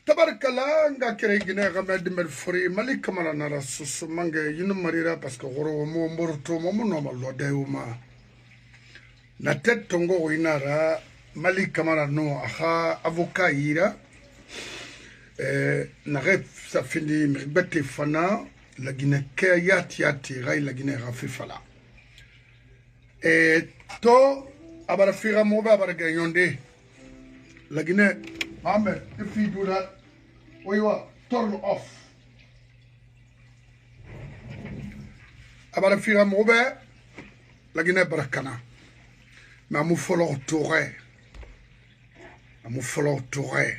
tabarkala nga kere gine gama dimel fori mali kamara nara susu mange yinu marira parce que goro mo mborto mo no malo deuma na tet tongo inara mali kamara no aha avocat yira na ref sa fini mbete fana la gine ke yati ray la gine rafifala to abara fira mo ba abara ganyonde la gine Ahmed, if you do that, what you want? Turn off. Abara fira mobe, la Guinée barakana. Mais amu follow touré. Amu follow touré.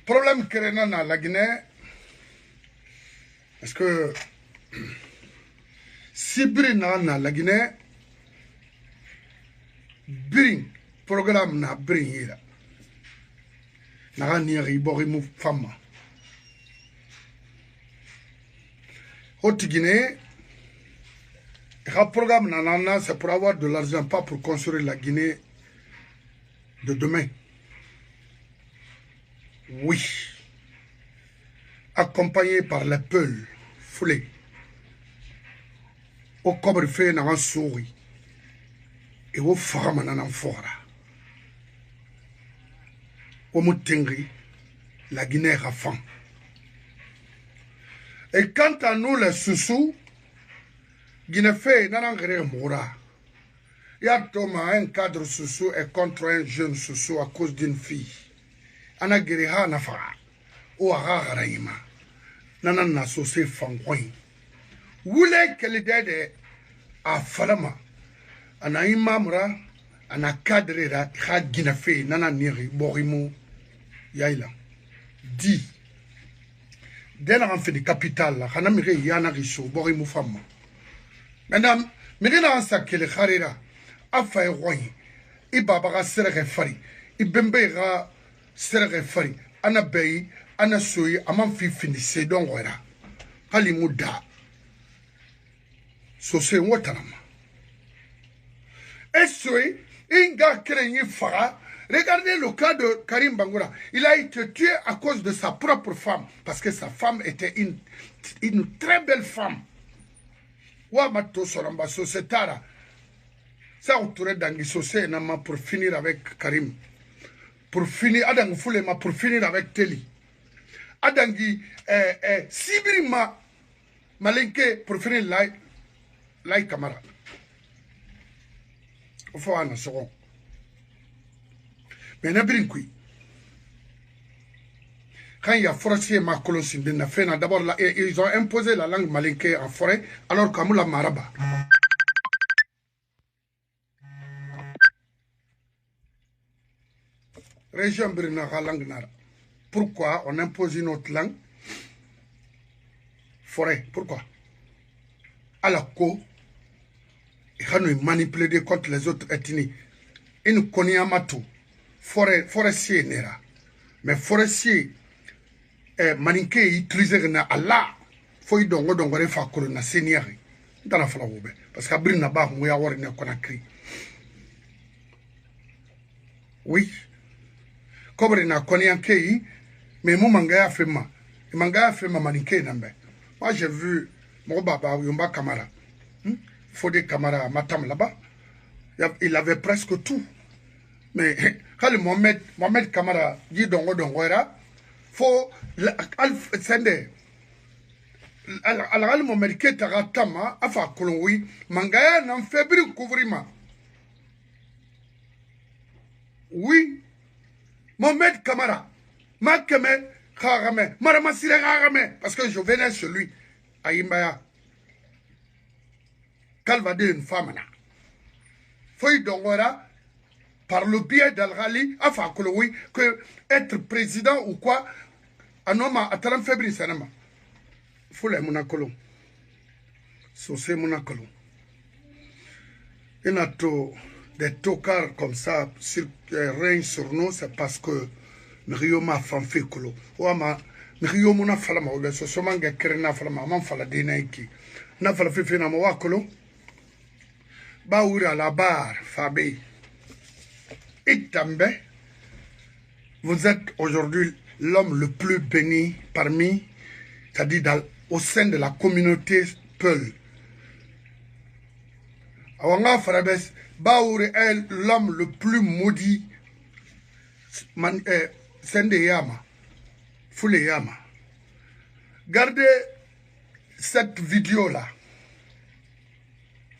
Problème que na la Guinée, est-ce que si brina na la Guinée, bring programme na bring ira. Nara niari bori mu femme. Haute Guinée, le programme nanana, c'est pour avoir de l'argent, pas pour construire la Guinée de demain. Oui. Accompagné par les peuls foulés. Au cobre fait n'a souris. Et au femme n'en fora. Au Moutengri, la Guinée a faim. Et quant à nous, les Soussous, Guinée fait n'en moura. Il y a Thomas, un cadre Soussou est contre un jeune Soussou à cause d'une fille. Ana Guéréha Nafara, ou Araraïma, Nanan Nassosé Fangoin. Voulez que l'idée de Afalama, Anaïma Mura, Ana Kadrera, Ha Guinée fait, Nananiri, Borimu. Yaïla dit dès la rentrée de capitale la xana mire yana riso bori mu femme maintenant mire na sa kele kharira afa roy ibaba ga serre fari ibembe ga serre fari ana bay ana soyi amam fi finissé donc wera hali muda so se wotarama esoyi inga krenyi fara. Regardez le cas de Karim Bangoura. Il a été tué à cause de sa propre femme. Parce que sa femme était une très belle femme. Ouamato Soramba Sosetara. Ça autouré d'Angui Sosé pour finir avec Karim. Pour finir, Adangou Foulema pour finir avec Teli. Adangui Sibirima Malinke pour finir Lai Kamara. Il faut un second. Mais quand il y a forestier ma colonie d'abord ils ont imposé la langue malinké en forêt alors qu'à la maraba. Région Brina langue nara. Pourquoi on impose une autre langue? Forêt, pourquoi? À la co, ils ont manipulé contre les autres ethnies. Ils nous connaissent à Matou. Forestier nera mais forestier maninké utiliser na Allah foi dongo refa ko na seniori dara fala wobe parce que brina ba mo ya wori ne Conakry oui kobre na konyanké mais mo manga afema maninké nambe moi j'ai vu mon baba Yomba Kamara Fodé Kamara Matam là-bas il avait presque tout. Mais quand Mohamed Kamara dit dongo era, faut sende al Mohamed Ketara Tama afa kolonwi mangaya n'en febri couvrima. Oui, Mohamed Kamara, Makeme Kharame, Maramasire Kharame, parce que je venais chez lui à Imbaya. Calvade une femme là. Faut dongo era. Par le biais d'Al-Ghali, enfin, que être président ou quoi, un homme à 30 février, c'est un homme. Il faut les monacolo. C'est monacolo. Il y a des tocards comme ça, règnent sur nous, c'est parce que Rio m'a fait colo. Ou Rio m'a fait la main, c'est seulement que Kerena fait la main, fait la dénaïki. N'a pas fait la main, colo. Baoura la barre, Fabé. Itambe, Vous êtes aujourd'hui l'homme le plus béni parmi, c'est-à-dire au sein de la communauté Peul. Awanga Farabes, Baouri est l'homme le plus maudit. Sende Yama. Foule Yama. Gardez cette vidéo-là.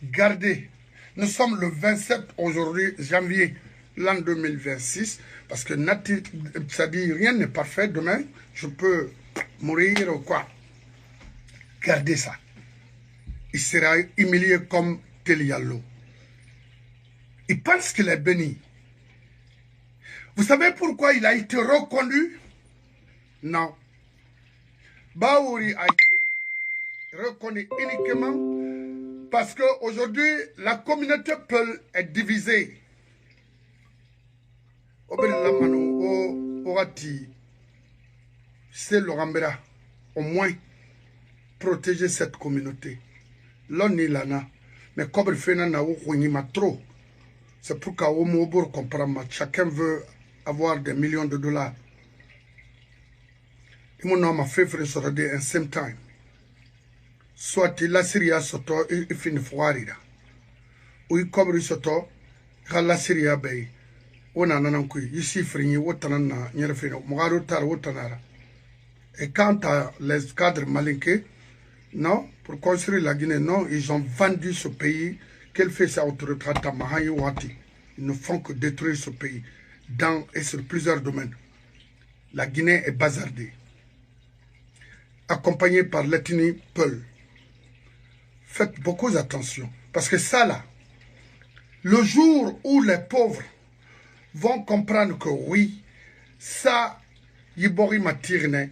Gardez. Nous sommes le 27 aujourd'hui, janvier, l'an 2026. Parce que ça dit rien n'est parfait. Demain, je peux mourir ou quoi. Gardez ça. Il sera humilié comme Telialo. Il pense qu'il est béni. Vous savez pourquoi il a été reconnu? Non. Baouri a été reconnu uniquement parce qu'aujourd'hui, la communauté Peul est divisée. C'est Lorambera. Au moins, protéger cette communauté. L'on est là, mais comme le fait trop. C'est pourquoi au Mobour comprend. Chacun veut avoir des millions de dollars. Et mon homme a fait frère un same time. Soit la Syrie soto il finit foirida. Ou il cobre soto, la Syrie a bay. On a un coup, ici frini, wotanana, nyerfino, mogaro tar wotanara. Et quant à les cadres malinqués, non, pour construire la Guinée, non, ils ont vendu ce pays. Quelle fait ça autorité à Mahaï Wati? Ils ne font que détruire ce pays dans et sur plusieurs domaines. La Guinée est bazardée, accompagnée par l'ethnie Peul. Faites beaucoup attention, parce que ça là, le jour où les pauvres vont comprendre que oui, ça, Yibori Matirne,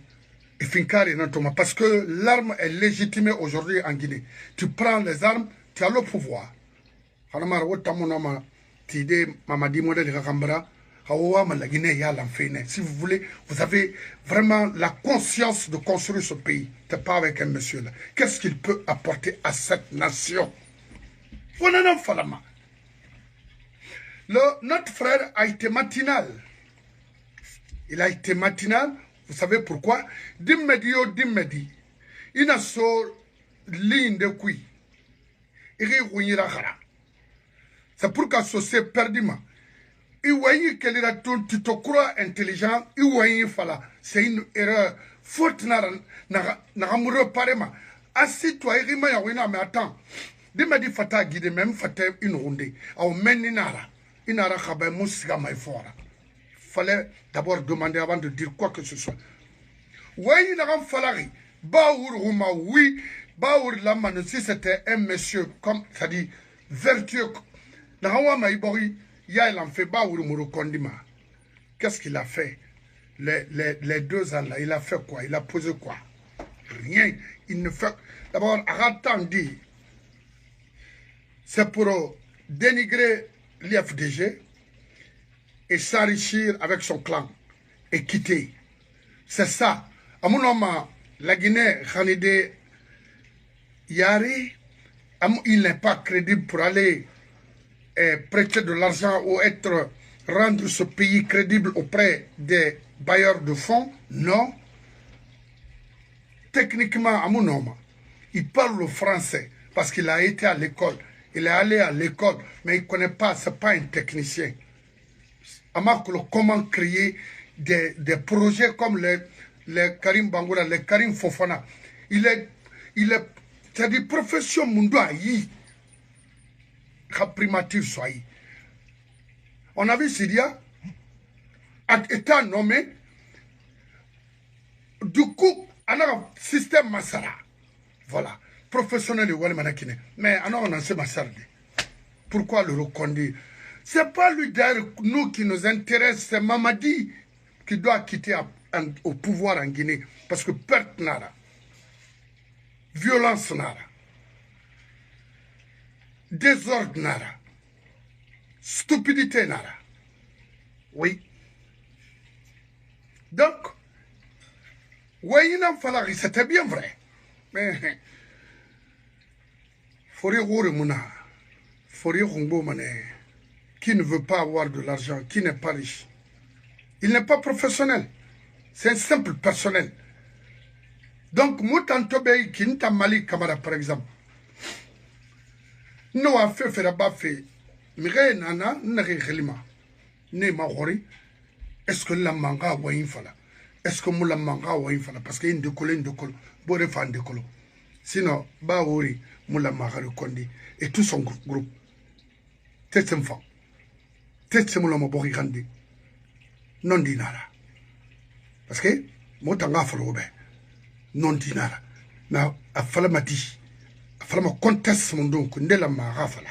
et Finkari Nantoma, parce que l'arme est légitimée aujourd'hui en Guinée. Tu prends les armes, tu as le pouvoir. Si vous voulez, vous avez vraiment la conscience de construire ce pays. Tu n'es pas avec un monsieur là. Qu'est-ce qu'il peut apporter à cette nation? Notre frère a été matinal. Il a été matinal. Vous savez pourquoi? Dimmedi. Il a sur ligne de qui. C'est pourquoi ce perdiment. Tu te crois intelligent, c'est une erreur. Faute n'a reparé. Assis-toi, mais attends. Dimmedi fata guide même fata une ronde. Au meninara. Inara khabe musiga maifora. Fallait d'abord demander avant de dire quoi que ce soit. Oui, n'agam falari. Baour Rouma, oui. Baour Lamane, si c'était un monsieur, comme ça dit, vertueux. N'agam maïbori, ya il en fait Baour Mouro Kondima. Qu'est-ce qu'il a fait? Les 2 ans là, il a fait quoi? Il a posé quoi? Rien. Il ne fait. D'abord, attendez. C'est pour dénigrer l'IFDG et s'enrichir avec son clan et quitter. C'est ça. À mon homme, la Guinée, Khanide Yari, il n'est pas crédible pour aller prêter de l'argent ou rendre ce pays crédible auprès des bailleurs de fonds. Non. Techniquement, à mon homme, il parle le français parce qu'il a été à l'école. Il est allé à l'école, mais il ne connaît pas, ce n'est pas un technicien. Comment créer des projets comme les Karim Bangoura, les Karim Fofana. Il est c'est-à-dire profession mundo ayi. Primatif soit. On a vu Syria, a été nommé, du coup, on a un système Massara. Voilà. Professionnel de Walmanakine. Mais alors on a ce Massara. Pourquoi le reconduire? C'est pas lui d'ailleurs nous qui nous intéresse, c'est Mamadi qui doit quitter au pouvoir en Guinée. Parce que perte nara, violence nara, désordre nara, stupidité nara. Oui. Donc, Wayinam Falari, c'était bien vrai. Mais, Fori Mouna, Fori Rumbo Mané, qui ne veut pas avoir de l'argent, qui n'est pas riche, Il n'est pas professionnel. C'est un simple personnel. Donc, Moutan Tobey, Kinta Mali Kamara, par exemple. Nous avons fait faire fait. Mire Nana, Nari Relima. Ne Mahori. Est-ce que la manga ou infala? Est-ce que moula manga ou infala? Parce qu'il y a une décolle. Bore fan décolle. Sinon, Baouri, moula manga kondi. Et tout son groupe. Tête enfant. Tête moula mabori grandi. Non dinara. Parce que, Motanga Falobe. Non dinara. Na, a falamati. A falama conteste mon don, kundela marafala.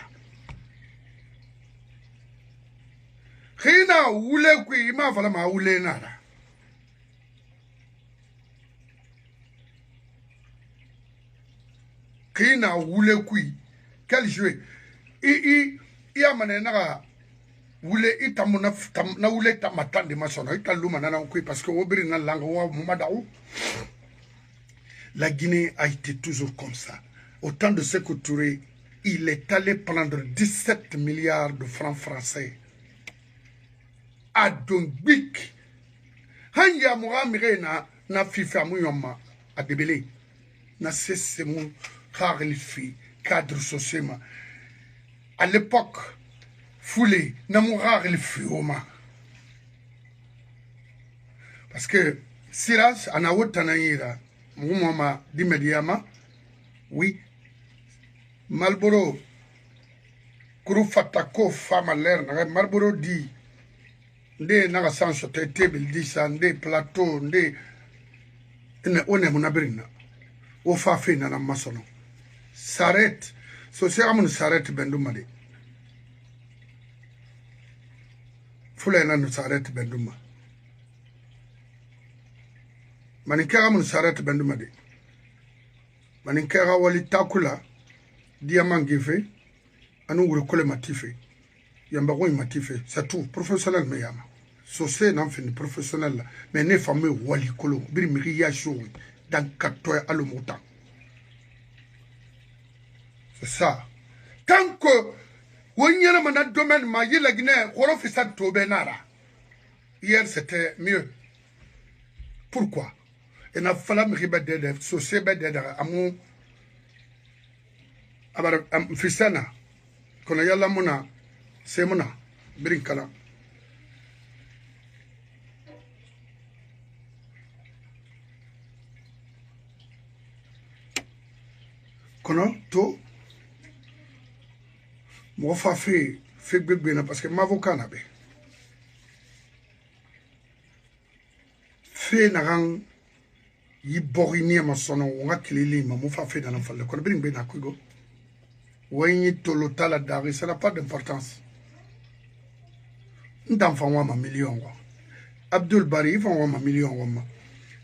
Rina oule kui ima falama oule nara. Rina oule kui. Quel jeu? I a manena oule itamuna na oule tamatande masono. Ita luma nana kui parce que obiri na langa wa mumadaou. La Guinée a été toujours comme ça. Au temps de Sékou Touré, il est allé prendre 17 milliards de francs français à Dongbik. Hanya Mouramire na FIFA Mouyoma à Debélé. Na Sessemou Kharlifi, cadre social. À l'époque, Foulé, na Mourarlifi Oma. Parce que Siras, Anaotanaïra, Moumama d'immédiatement, oui, Malboro, Kouroufatako, femme à l'air, Malboro dit, des nagasans sur tes tables, des plateaux, des. On est mon abrina. Au fafé, nana masono. S'arrête. So c'est à mon s'arrête, Bendouma. Foulé, nan s'arrête, Bendouma. Manikera mon s'arrête, Bendouma. Maninkera wali takula diamant gife anu wuri kole matife yamba ko matife c'est tout professionnel me yama so c'est nan fin professionnel mais ne fameux wali kolo bir mi ya show dans katoy alumuta c'est ça tant que wonyera mana domaine ma yela guinée khoro fi sa tobe nara hier c'était mieux pourquoi et na fala mi riba de so sebe de amu abar fisana kono yalla muna semuna brinkala kono to mo fa fe gbegbe na parce que m'avocat na be fe na gang yi borini ma sono nga kilili ma mo fa fe dans l'enfant ko bring be na kugo wayni tolo tala dari ça n'a pas d'importance ndam fa wa million wa Abdul Bari fa wa million wa ma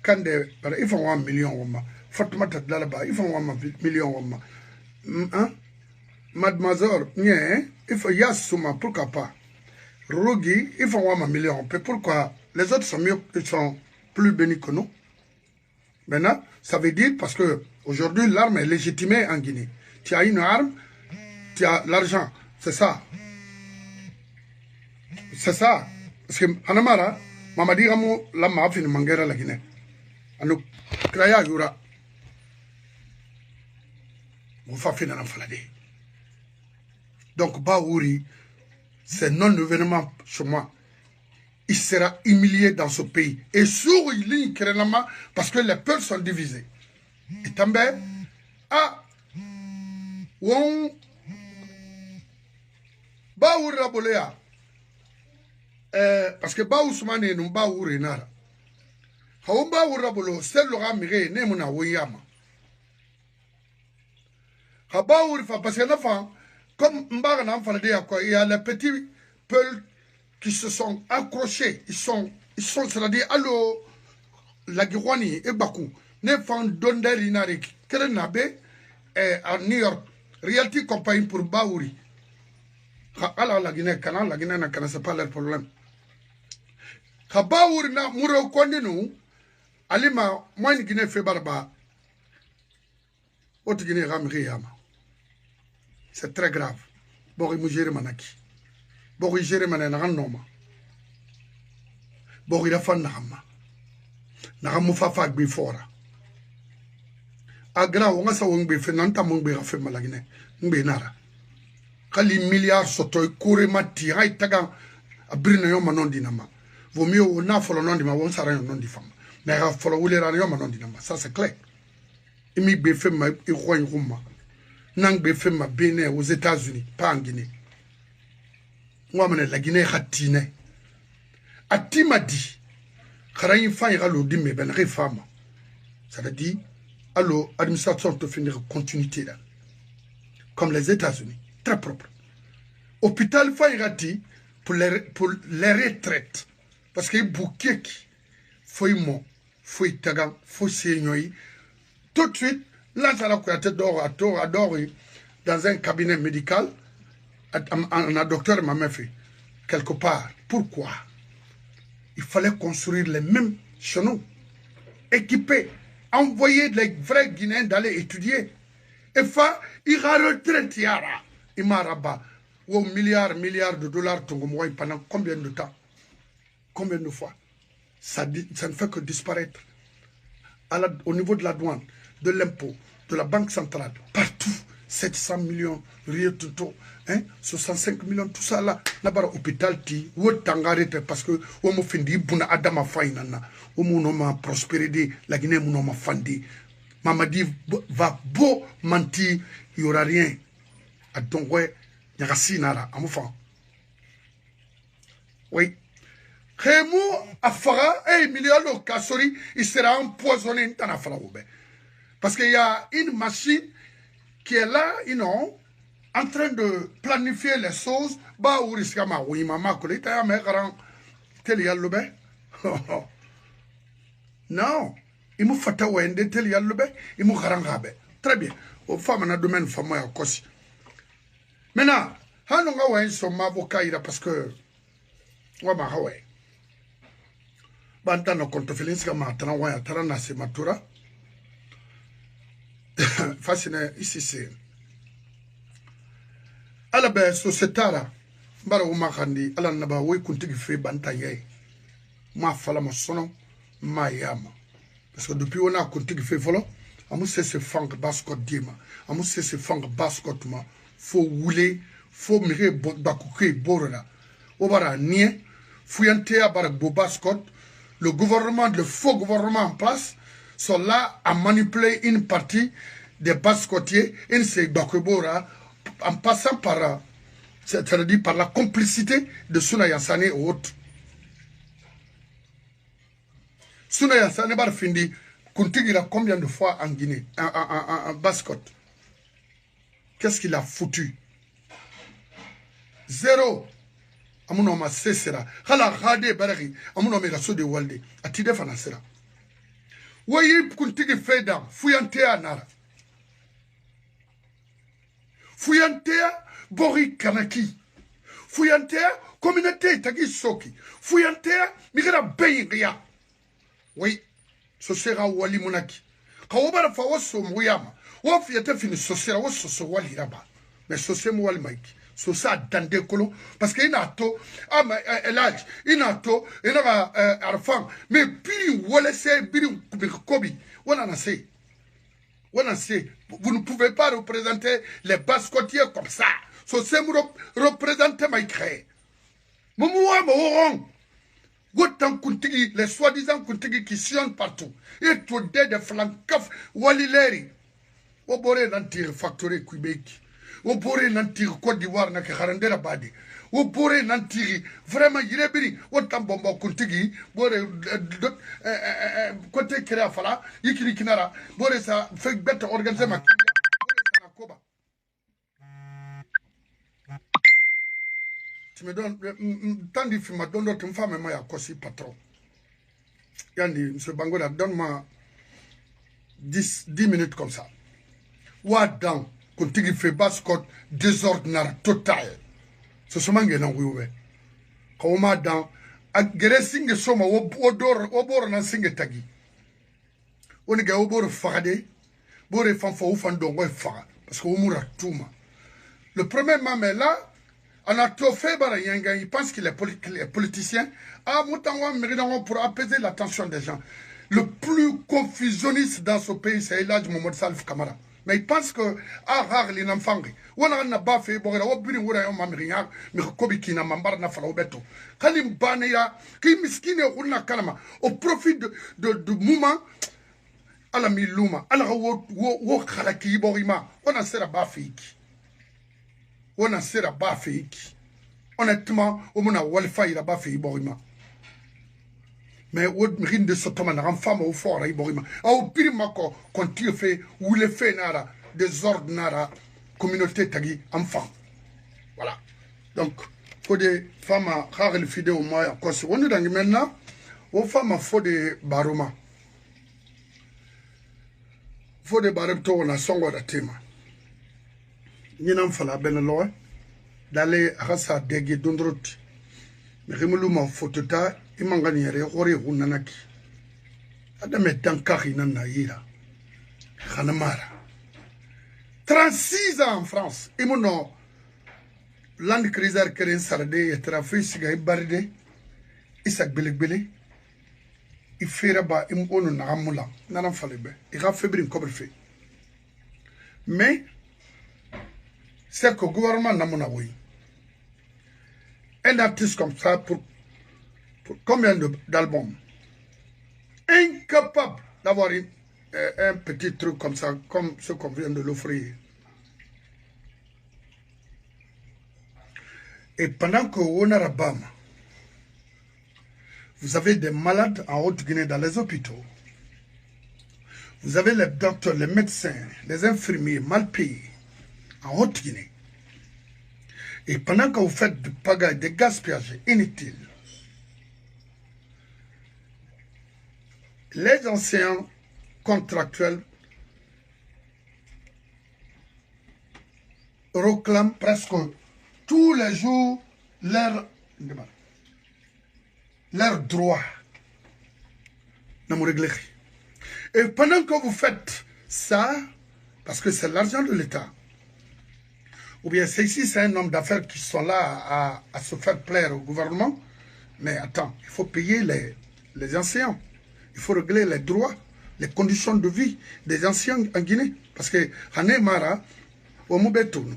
Kande para ifa wa million wa ma Fatoumata Dalaba ifa wa million wa ma hein Mademoiselle nie ifa yasuma pourquoi pas Rogi ifa wa million pourquoi les autres sont mieux, ils sont plus bénis que nous. Maintenant, ça veut dire parce que aujourd'hui l'arme est légitimée en Guinée. Tu as une arme, tu as l'argent, c'est ça. C'est ça. Parce que Anamara, Mamadi Ramou, la mafia de Mangera la Guinée. Anou Kraya Yura. Moufa Fina Falade. Donc Baouri, c'est non-événement chez moi. Il sera humilié dans ce pays. Et sur il parce que les peuples sont divisés. Et També, on Baouri Raboléa. Parce que Baouri Soumane nous Baouri Nara. Haou Baouri Rabolo, c'est le Ramiré, Nemuna Woyama. Habaouri fa parce que l'enfant, comme Mbagana il y a les petits peuples qui se sont accrochés, ils sont c'est-à-dire, allo, la Guirwani et Bakou, ne font donner l'inarik, Kerenabe, à New York, Realty Company pour Baouri. Alors la Guinée, la Guinée n'a connaissait pas leur problème. Baouri na mouro kondenu, alima, moi une Guinée fait barba, autre Guinée ramri yama. C'est très grave. Bori mujere manaki. Bori jere manana noma. Borila fan Nagama fafa gbe fora. Agra wonga sa wongbe fe nanta mongbe rafe malagine. Ngbe nara. Kali milliards soto kore mati hay taga abrina yo manon dinama. Vaut mieux on a follow non di ma won sara yo non di femme. Mais ra follow wule ra yo manon dinama. Ça c'est clair. Imi gbe fe ma i roy rumma. Nang gbe fe ma bene aux États-Unis, pas en Guinée. Moi mene la Guinée khatine. Ati m'a dit Kharayin fa ira lo dimme ben réforme. Ça veut dire allo administration te finir continuité là. Comme les États-Unis, très propre. Hôpital fa ira ti pour les retraites parce que bouquet faut mo faut taga faut seignoi tout de suite là ça la coûté d'or à dans un cabinet médical un docteur m'a fait quelque part. Pourquoi? Il fallait construire les mêmes chez nous, équipés, envoyer les vrais Guinéens d'aller étudier. Et fa, il a retraité yara, il m'a rabat, ou milliards de dollars pendant combien de temps? Combien de fois? Ça ne fait que disparaître. Au niveau de la douane, de l'impôt, de la banque centrale, partout, 700 millions, rien tout, hein, 65 millions, tout ça là, là-bas, hôpital, ou tangarete, parce que, on m'a fait dire, buna adama fainana, on m'a prospéré, la Guinée, on m'a fandi. Maman dit, va beau mentir, il n'y aura rien. À donc, ouais, il y a sinara, à mon fan. Oui. Rémo, Afara, Emiliano Kassori, il sera empoisonné dans la falaoube. Parce qu'il y a une machine qui est là, en train de planifier les choses. Bah, ou risquement, oui, maman, colita, mais grand, tel yallobe. Non, il m'a fait wende tel yallobe, il m'a garangabe. Très bien. Aux femmes, on a domaine femme à Kossi. Maintenant, hanonga wa son avocat parce que, wa ma hawaii. Banta no compte Félix kama atana wa atana na se matura. Fascine ici c'est ala be societara bara uma khandi ala naba we kuntigi fe banta ye ma fala mo sono ma yama parce que depuis on a kuntigi fe folo amu se fang bascot dima amu se fang bascot ma fo wule fo mire bakuke borona o bara nie fuyante bara bo bascot. Le gouvernement, le faux gouvernement en place sont là à manipuler une partie des bascotiers, en passant par, c'est-à-dire par la complicité de Suna Yassane et autres. Suna Yassane va finir, il a combien de fois en Guinée, en bascote? Qu'est-ce qu'il a foutu? Zéro. Amuno ma sesera hala khade baraki amuno me raso de walde atide fana sera wayi kuntigi feda fuyantea nara fuyantea bori kanaki fuyantea communauté tagi soki fuyantea migra beyiya wayi so sera wali munaki kawbara fa waso muyama wa fiyata fini so sera waso so wali raba mais so semu wali maiki. So ça dans des colons parce qu'il n'a to l'âge il n'a to il n'a arfan mais puis voilà c'est biri kobi on en a assez vous ne pouvez pas représenter les bascotiers comme ça so c'est représenter ma créé moumouam oron gotan kuntigi les soi-disant kuntigi qui sillonnent partout et tout des flancaf walileri au boré d'antir factory Québec. Au boré n'antiri Côte d'Ivoire n'a que Harandera Badi. Au boré n'antiri vraiment yirebiri. Autant bombo kuntigi boré côté créa fala yikiri kinara boré ça fait bête organiser ma koba. Tu me donnes tant de films donne d'autres femmes et moi à Kossi patron. Yandi monsieur Bangola donne-moi 10 minutes comme ça. What down? Kuntigi fait bascot désordre total. Ce sont les gens qui ont fait. Quand on a dans a singe soma obor na singe tagi. On est obor fagade, bore fan fa ufan dongo faga parce que on mourra tout. Le premier maman là On a tout fait, il pense qu'il est politicien. Ah, pour apaiser l'attention des gens. Le plus confusionniste dans ce pays, c'est Eladj Mohamed Salif Kamara. Mais il pense que, les enfants, on a pas fait, on a bu une mamriya, mais Kobi qui n'a pas na falaobeto. Kalim Baneya, qui miskine ou kalama, au profit de mouvement, à la milouma, à la wo khalaki borima, on a serra bafiki. On a serra bafiki. Honnêtement, on a walfa il a bafiki borima. Mais on rien de ce temps en femme au fort à Iborima. Au pire, mako, quand tu fais, ou le fait nara, des ordres nara, communauté tagi, enfant. Voilà. Donc, faut des femmes à rare le fidèle au moins, à cause on est dans maintenant, aux femmes à faut des baroma. Faut des barretos, on a son de thème. N'y n'en fallait ben loin, d'aller à sa dégué d'ondroti. Mais remouluma fotota. Imangani yere ore hunanaki adame tankari nanayira khanamara 36 ans en France imono land cruiser keren sarde et trafic siga ibarde isak belegbele ifera ba imono nagamula nanan falebe ira febrin kobrfe mais c'est que le gouvernement namuna oui un artiste comme ça pour combien d'albums? Incapable d'avoir un petit truc comme ça, comme ce qu'on vient de l'offrir. Et pendant que on a Rabam, vous avez des malades en Haute-Guinée dans les hôpitaux. Vous avez les docteurs, les médecins, les infirmiers mal payés en Haute-Guinée. Et pendant que vous faites du pagaille, des gaspillages inutiles, les anciens contractuels réclament presque tous les jours leurs droits. Et pendant que vous faites ça, parce que c'est l'argent de l'État, ou bien c'est ici, c'est un homme d'affaires qui sont là à se faire plaire au gouvernement, mais attends, il faut payer les anciens. Il faut régler les droits, les conditions de vie des anciens en Guinée. Parce que Hané Mara, au Moubetoun,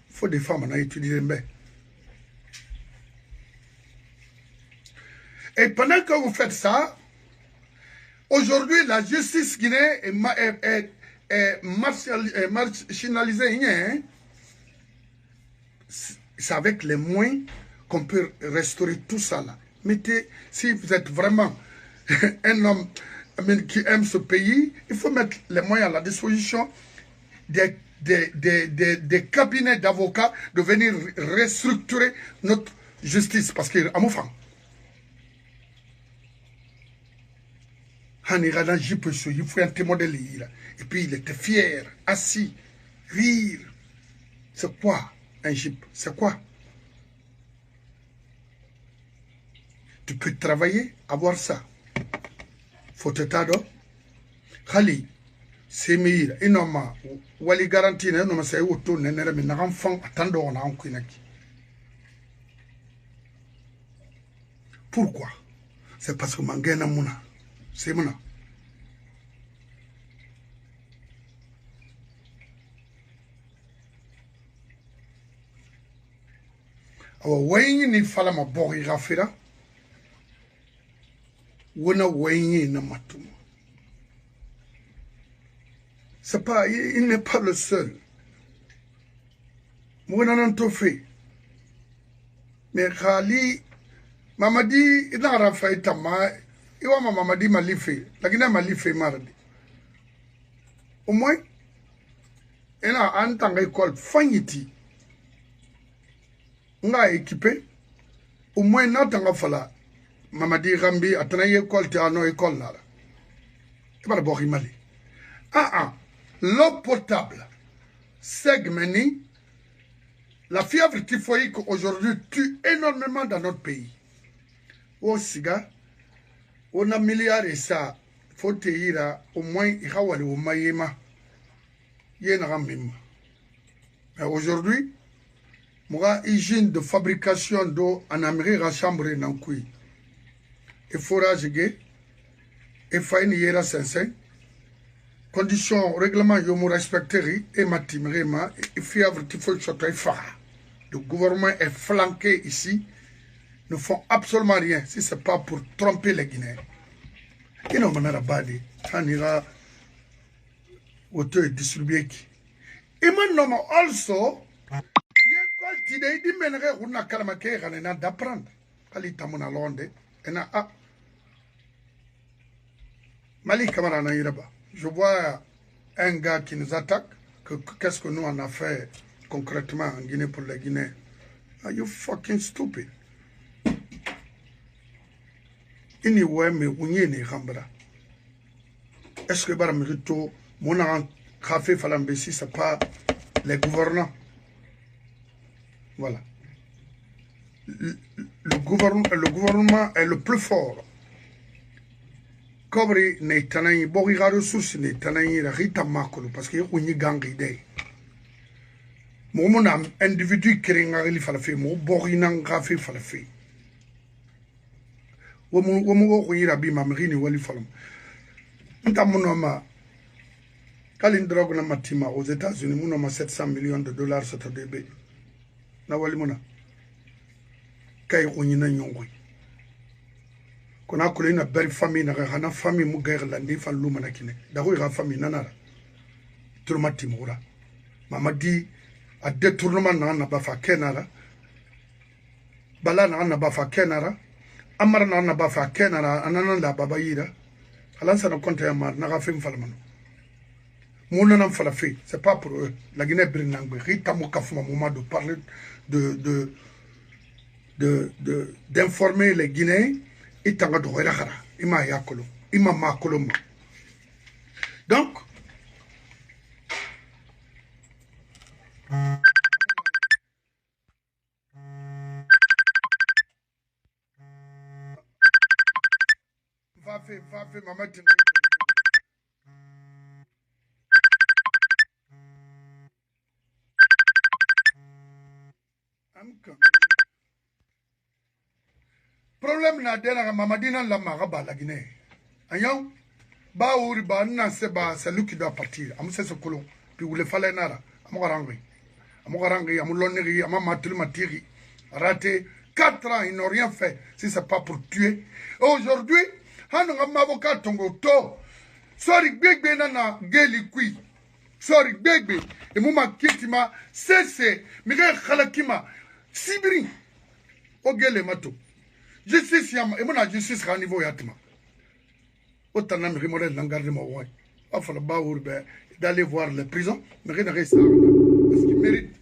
il faut des femmes à étudier. Et pendant que vous faites ça, aujourd'hui, la justice guinéenne est marginalisée. Hein? C'est avec les moyens qu'on peut restaurer tout ça là. Mettez, si vous êtes vraiment un homme qui aime ce pays, il faut mettre les moyens à la disposition des cabinets d'avocats de venir restructurer notre justice. Parce que, à mon frère, il faut un témoin de l'île. Et puis il était fier, assis, rire. C'est quoi un jeep? C'est quoi? Tu peux travailler, avoir ça. Faut te tado. Khali, c'est meilleur. Inoma, wali garantie, non, c'est auto, n'en mais n'enfant, attendons, on a un kouinaki. Pourquoi? C'est parce que Mangena Mouna. C'est Mouna. Alors, oui, il fallait ma bori rafira. C'est pas, il n'est pas le seul. Mais Khali, Mamadi, il n'a pas fait tama, il va Mamadi Malife, la Guinée Malife mardi. Au moins, il a un temps école Fanyiti. On a équipé, au moins, n'a fala. Mamadi Rambi a tenu école, tu as une école là. Tu vas boire Mali. L'eau potable, segmeni, la fièvre typhoïde aujourd'hui tue énormément dans notre pays. Au Siga, on a milliards et ça, faut te dire au moins, il y a au Mayema. Mais aujourd'hui, moi, hygiène de fabrication d'eau en Amérique à chambre nankui. Et forage gay, et faïne yera sensei, conditions, règlement yomo respecteri, et matimrema, et fièvre tifo chotoy fa. Le gouvernement est flanqué ici, ne font absolument rien si ce n'est pas pour tromper les Guinéens. Ils n'ont pas badi, ça n'ira auto distribué. Et maintenant, also, today, di menere una kalama ke na d'apprendre. Kali tamuna londe, ena a. Mali Camara na iraba. Je vois un gars qui nous attaque. Qu'est-ce que nous on a fait concrètement en Guinée pour les Guinéens? Are you fucking stupid? Ini ouais me unye ne rambra. Est-ce que bara mérito mon a café falambesi c'est pas les gouvernants? Voilà. Le gouvernement est le plus fort. Kobri ne tanay bori ga ressources ne tanay la rita makolo parce que y gangi day. Mo mon individu qui ngari falafi mo bori nan gafi falafi. Wo mo ko yira bi mamrini wali falam. Nta monoma kalin drogue na matima aux États-Unis monoma 700 millions de dollars sur DB. Na wali mona kay ko nyina nyongoi kona ko ina bari famille na hana famille mu gair landi fa luma na kine da ko ga famille nanara turmati mura mama di a détournement na ba fa kenara bala na ba fa kenara amara na ba fa kenara anana la baba yira alansa na compte ya mar na ga fim falmano mon nan falafi c'est pas pour eux la Guinée brinangbe rita mo kafuma moment de parler d'informer les Guinéens et tanga do khara ima yakolo ima makolo. Donc va faire maman. Problème na dena mamadina la maraba la Guinée. Ayon ba ouri ba na se ba c'est lui qui doit partir. Amu se colon puis vous le fallait nara. Amu garangi amu loneri amu matul matiri. Raté 4 ans ils n'ont rien fait si c'est pas pour tuer. Aujourd'hui, hanu ngam avocat tongo to. Sorry bigbe na geli kui. Sorry bigbe et muma kitima c'est mire khalakima sibri o gele mato. Justice yam et mon justice à niveau yatima. Autant n'a me remoré l'engarde ma ouais. Il faut d'aller voir les prisons, mais rien n'est ça. Parce qu'il mérite.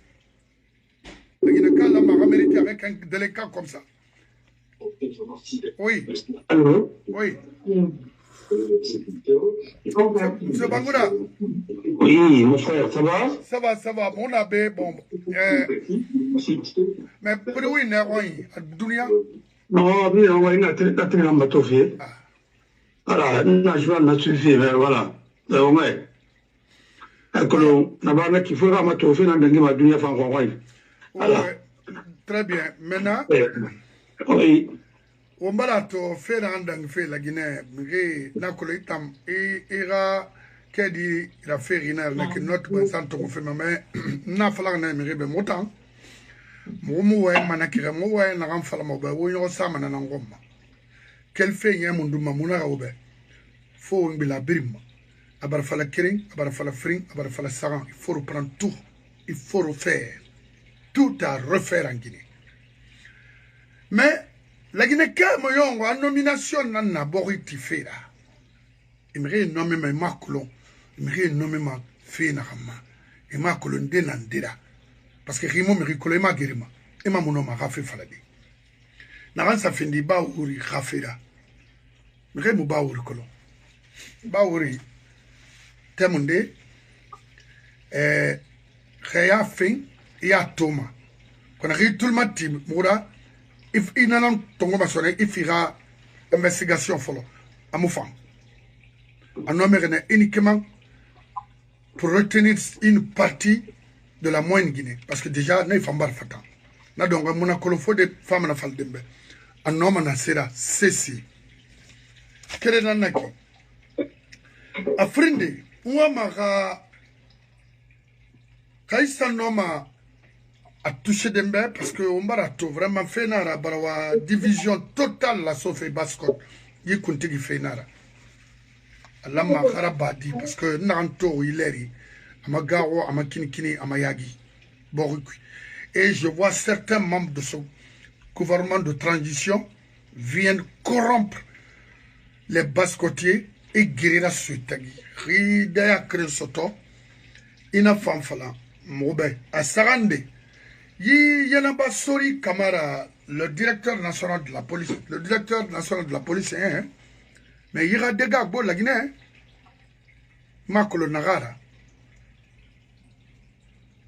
Il y a qu'à la mérite avec un délinquant comme ça. Oui. Allô? Oui. Monsieur Bangoura. Oui, mon frère, ça va? Ça va. Mon abbé, bon. Mais pour oui, n'est rien. Dunia. Non, mais on va y aller à la matofie. Voilà, je vais la suivre, mais voilà. Ouais. Alors, là-bas, il faut la matofie dans le ma dunia fan. Très bien. Maintenant, oui. On va to faire un dang fait la Guinée, mais la collectam et ira kedi la ferina avec notre bon santo fait mais n'a fallu na mire be motan mo wa manakira mo wa na ram fala mo ba wo yo sama na ngomma quel fait ya mundu mamuna rawbe fo ngi la birim abar fala kiring abar fala fring abar fala saran il faut reprendre tout, il faut refaire tout à refaire en Guinée. Mais la Guinée, quand a nomination n'a boriti fait là. Il me nommé ma maculon, il me nommé ma fille na rama, et ma colon denandira. Parce que Rimo me ricolé ma guérima, et ma mono ma rafé faladi. Naran sa fin di ba uri rafera. Me remo ba uri colon. Ba uri temunde, Réa fin, et à Thomas. Quand on a tout le matin, Moura, il n'a pas tongo masonné, il fera investigation follow. À mon femme. Un homme est uniquement pour retenir une partie de la moyenne Guinée. Parce que déjà, il faut faire fatan. Na donc, mon akolofo de femmes na fal dembe. Un homme na sera ceci. Quel est nanaki? Afrindi, ou mara kaisa noma a touché dembe parce que on barato vraiment fait nara barawa division totale la sauf bascot. Yi kuntigi fait nara. Lama Harabadi, parce que Nanto, Hileri, Amagaro, Amakinikini, Amayagi, Borukui. Et je vois certains membres de ce gouvernement de transition viennent corrompre les bascotiers et guérir ce tagi. Ridaya Kresoto, Ina Fanfala, Moube, à Sarande, Yanaba Sori Kamara, le directeur national de la police, hein? Mais il y a des gars qui la Guinée. Makolo Nagara.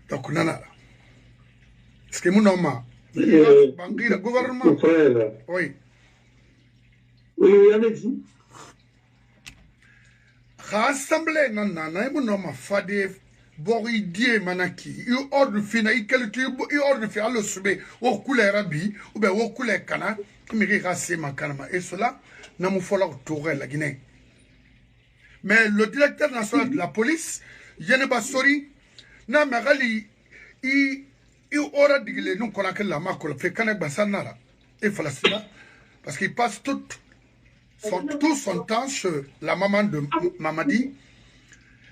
Donc, nana. Ce que mon nom le gouvernement. Oui. Oui, allez-y. Rassemblé, nana, mon nom Fade Boridie Manaki. Il ordre fina, il ordre fait à le subir au couleur rabi, ou bien au couleur cana, comme il rase ma canama. Et cela, n'a pas fallu tourner la Guinée. Mais le directeur national de la police, Yeneba Sori, n'a pas il aura dit que nous connaissons la marque, fait Kanek Bassanara et Falasina, parce qu'il passe tout son temps chez la maman de Mamadi.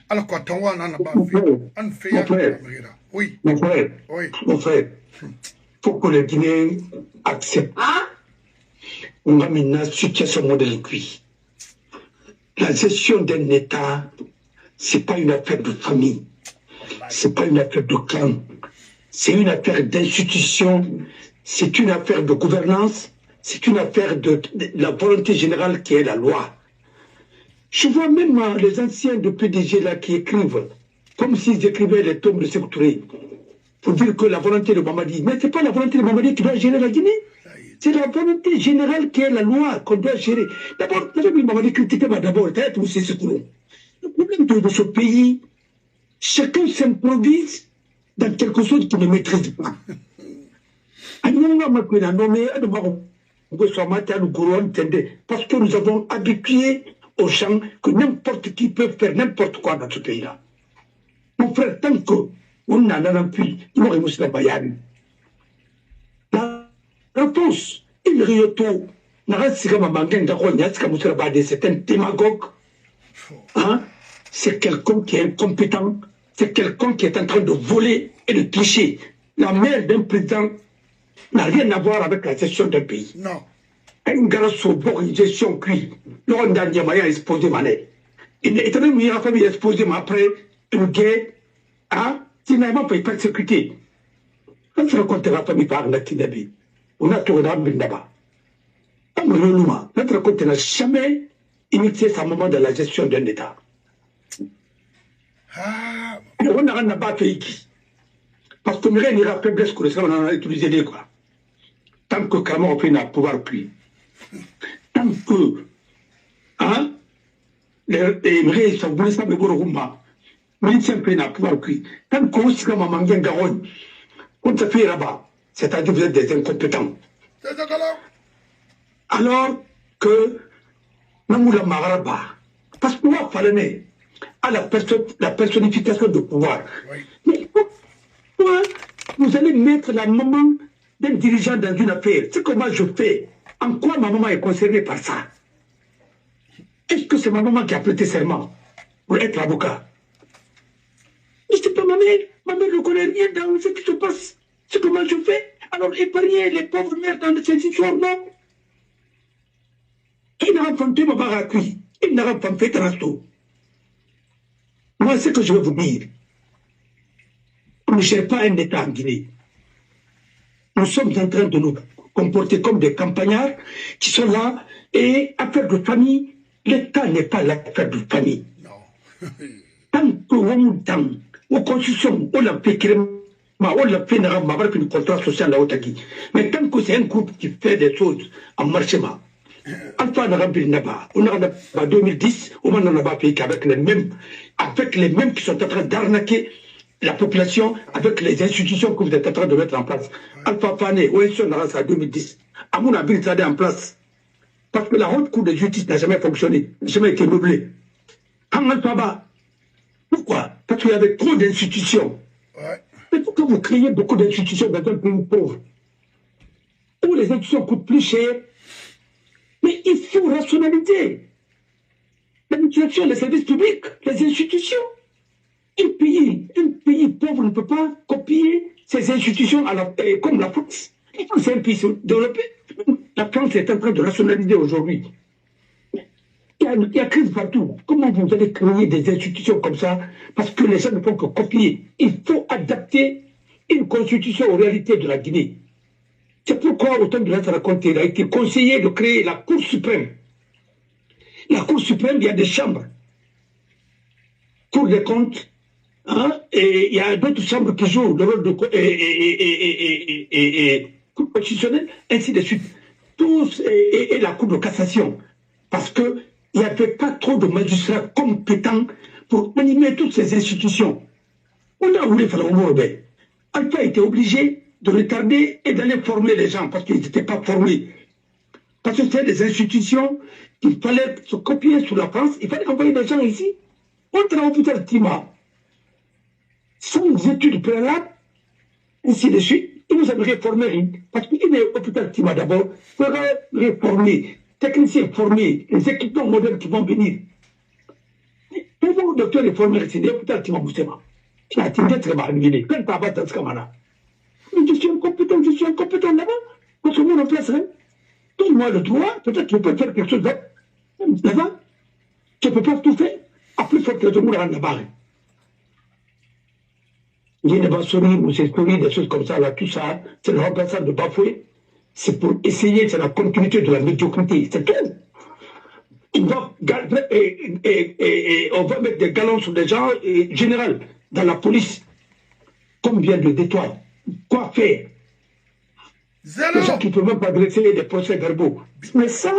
Alors quand on a fait, oui. Mon frère, oui. Mon frère, faut que les Guinéens acceptent. On a maintenant situation modèle cuit. La gestion d'un État, c'est pas une affaire de famille, c'est pas une affaire de clan, c'est une affaire d'institution, c'est une affaire de gouvernance, c'est une affaire de la volonté générale qui est la loi. Je vois même les anciens de PDG là qui écrivent, comme s'ils écrivaient les tomes de Sékou Touré, pour dire que la volonté de Mamadi, mais c'est pas la volonté de Mamadi qui doit gérer la Guinée. C'est la volonté générale qui est la loi qu'on doit gérer. D'abord, vous m'avez critiqué d'abord, le problème de ce pays, chacun s'improvise dans quelque chose qu'il ne maîtrise pas. Parce que nous avons habitué aux gens que n'importe qui peut faire n'importe quoi dans ce pays-là. Mon frère, tant qu'on n'en a plus, nous aurons réponse. Il rioto. C'est un démagogue. Hein? C'est quelqu'un qui est incompétent. C'est quelqu'un qui est en train de voler et de tricher. La mère d'un président n'a rien à voir avec la gestion d'un pays. Non. Un gars sur bord, une gestion cuit. Laurent Daniel a exposé ma lettre. Il est étonné que la famille a exposé après une guerre. Hein? Finalement, il peut être persécuté. Quand tu racontes la famille par Natinabi, on a tourné dans Bindaba. Notre côté n'a jamais initié sa moment de la gestion d'un État. On a un abat pays. Parce que Mireille n'ira faiblesse que ça, on en a utilisé des quoi. Tant que Kamon fait un pouvoir puis. Tant que. Hein? Les Mireille sont voulu ça, mais pour le Rumba. Mais sempre n'a pouvoir puis. Tant que aussi comme un mangan garonne. Quand ça fait là-bas, c'est-à-dire que vous êtes des incompétents. Alors que Namoula Maraba, parce que moi, il fallait à la personnification de pouvoir. Oui. Mais pourquoi vous allez mettre la maman d'un dirigeant dans une affaire? C'est comment je fais. En quoi ma maman est concernée par ça? Est-ce que c'est ma maman qui a prêté serment pour être avocat? Mais c'est pas ma mère. Ma mère ne connaît rien dans ce qui se passe. C'est comment je fais. Alors épargnez les pauvres mères dans ces histoires, non? Il n'a pas fait ma barakui. Il n'a pas fait trasto. Moi, c'est ce que je veux vous dire. On ne gère pas un État en Guinée. Nous sommes en train de nous comporter comme des campagnards qui sont là et affaire de famille, l'État n'est pas l'affaire de famille. Non. Tant que on temps, aux constitutions, on l'a fait on l'a fait un contrat social là-haut. Mais tant que c'est un groupe qui fait des choses en marchement, Alpha n'a rempli Naba. On a en 2010, on n'en a pas payé qu'avec les mêmes qui sont en train d'arnaquer la population, avec les institutions que vous êtes en train de mettre en place. Alpha Fane, OSN a en 2010. Amoun a mis ça en place. Parce que la haute cour de justice n'a jamais fonctionné, n'a jamais été meublée. En Alpha, pourquoi? Parce qu'il y avait trop d'institutions. Ouais. Mais pourquoi vous créez beaucoup d'institutions dans un pays pauvre où les institutions coûtent plus cher? Mais il faut rationaliser l'administration, les services publics, les institutions. Un pays pauvre ne peut pas copier ces institutions comme la France. C'est un pays développé. La France est en train de rationaliser aujourd'hui. Il y a crise partout. Comment vous allez créer des institutions comme ça? Parce que les gens ne font que copier. Il faut adapter une constitution aux réalités de la Guinée. C'est pourquoi, au temps de la raconter, il a été conseillé de créer la Cour suprême. La Cour suprême, il y a des chambres. Cour des comptes, hein, et il y a d'autres chambres qui jouent le rôle de Cour constitutionnelle, ainsi de suite. Tous, et la Cour de cassation. Parce qu'il n'y avait pas trop de magistrats compétents pour animer toutes ces institutions. On a voulu faire le mot, Alpha était obligé de retarder et d'aller former les gens parce qu'ils n'étaient pas formés. Parce que c'est des institutions qu'il fallait se copier sur la France, il fallait envoyer des gens ici. On travaille peut-être Tima, sans études préalables, ainsi de suite. Il nous a réformé, parce qu'il est hôpital Tima d'abord, il faudra réformer, techniciens formés, les équipements modernes qui vont venir. Comment le docteur est formé ici, l'hôpital Tima Moussema? Il a été très mal arrivé. Quand tu as battu ce camana, mais je suis incompétent là-bas. Parce que moi, en place, donne-moi le droit, peut-être que je peux faire quelque chose là-bas. Je ne peux pas tout faire. Après, il faut que je me rende là-bas. Il y a des bassories, ou des stories, des choses comme ça, là, tout ça, c'est le remplaçant de Bafoué. C'est pour essayer, c'est la continuité de la médiocrité. C'est tout. On va mettre des galons sur des gens, général, dans la police. Combien de détoiles? Quoi faire? Les gens qui ne peuvent même pas dresser des procès verbaux. Mais ça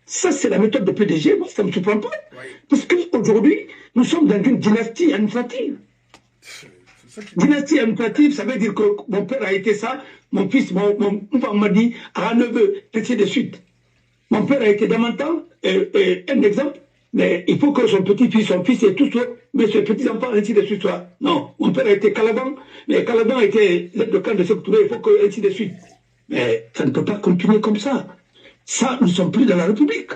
c'est la méthode de PDG, moi ça ne me surprend pas. Oui. Parce qu'aujourd'hui, nous sommes dans une dynastie administrative. Dynastie administrative, ça veut dire que mon père a été ça, mon fils, mon père m'a dit, à un neveu, ainsi de suite. Mon père a été dans mon temps, un exemple, mais il faut que son petit-fils, son fils et tout ça, mais ses petits-enfants, ainsi de suite, soit. Non, mon père a été Calaban, mais Calaban a été l'aide de camp de Sékou Touré, il faut que, ainsi de suite. Mais ça ne peut pas continuer comme ça. Ça, nous ne sommes plus dans la République.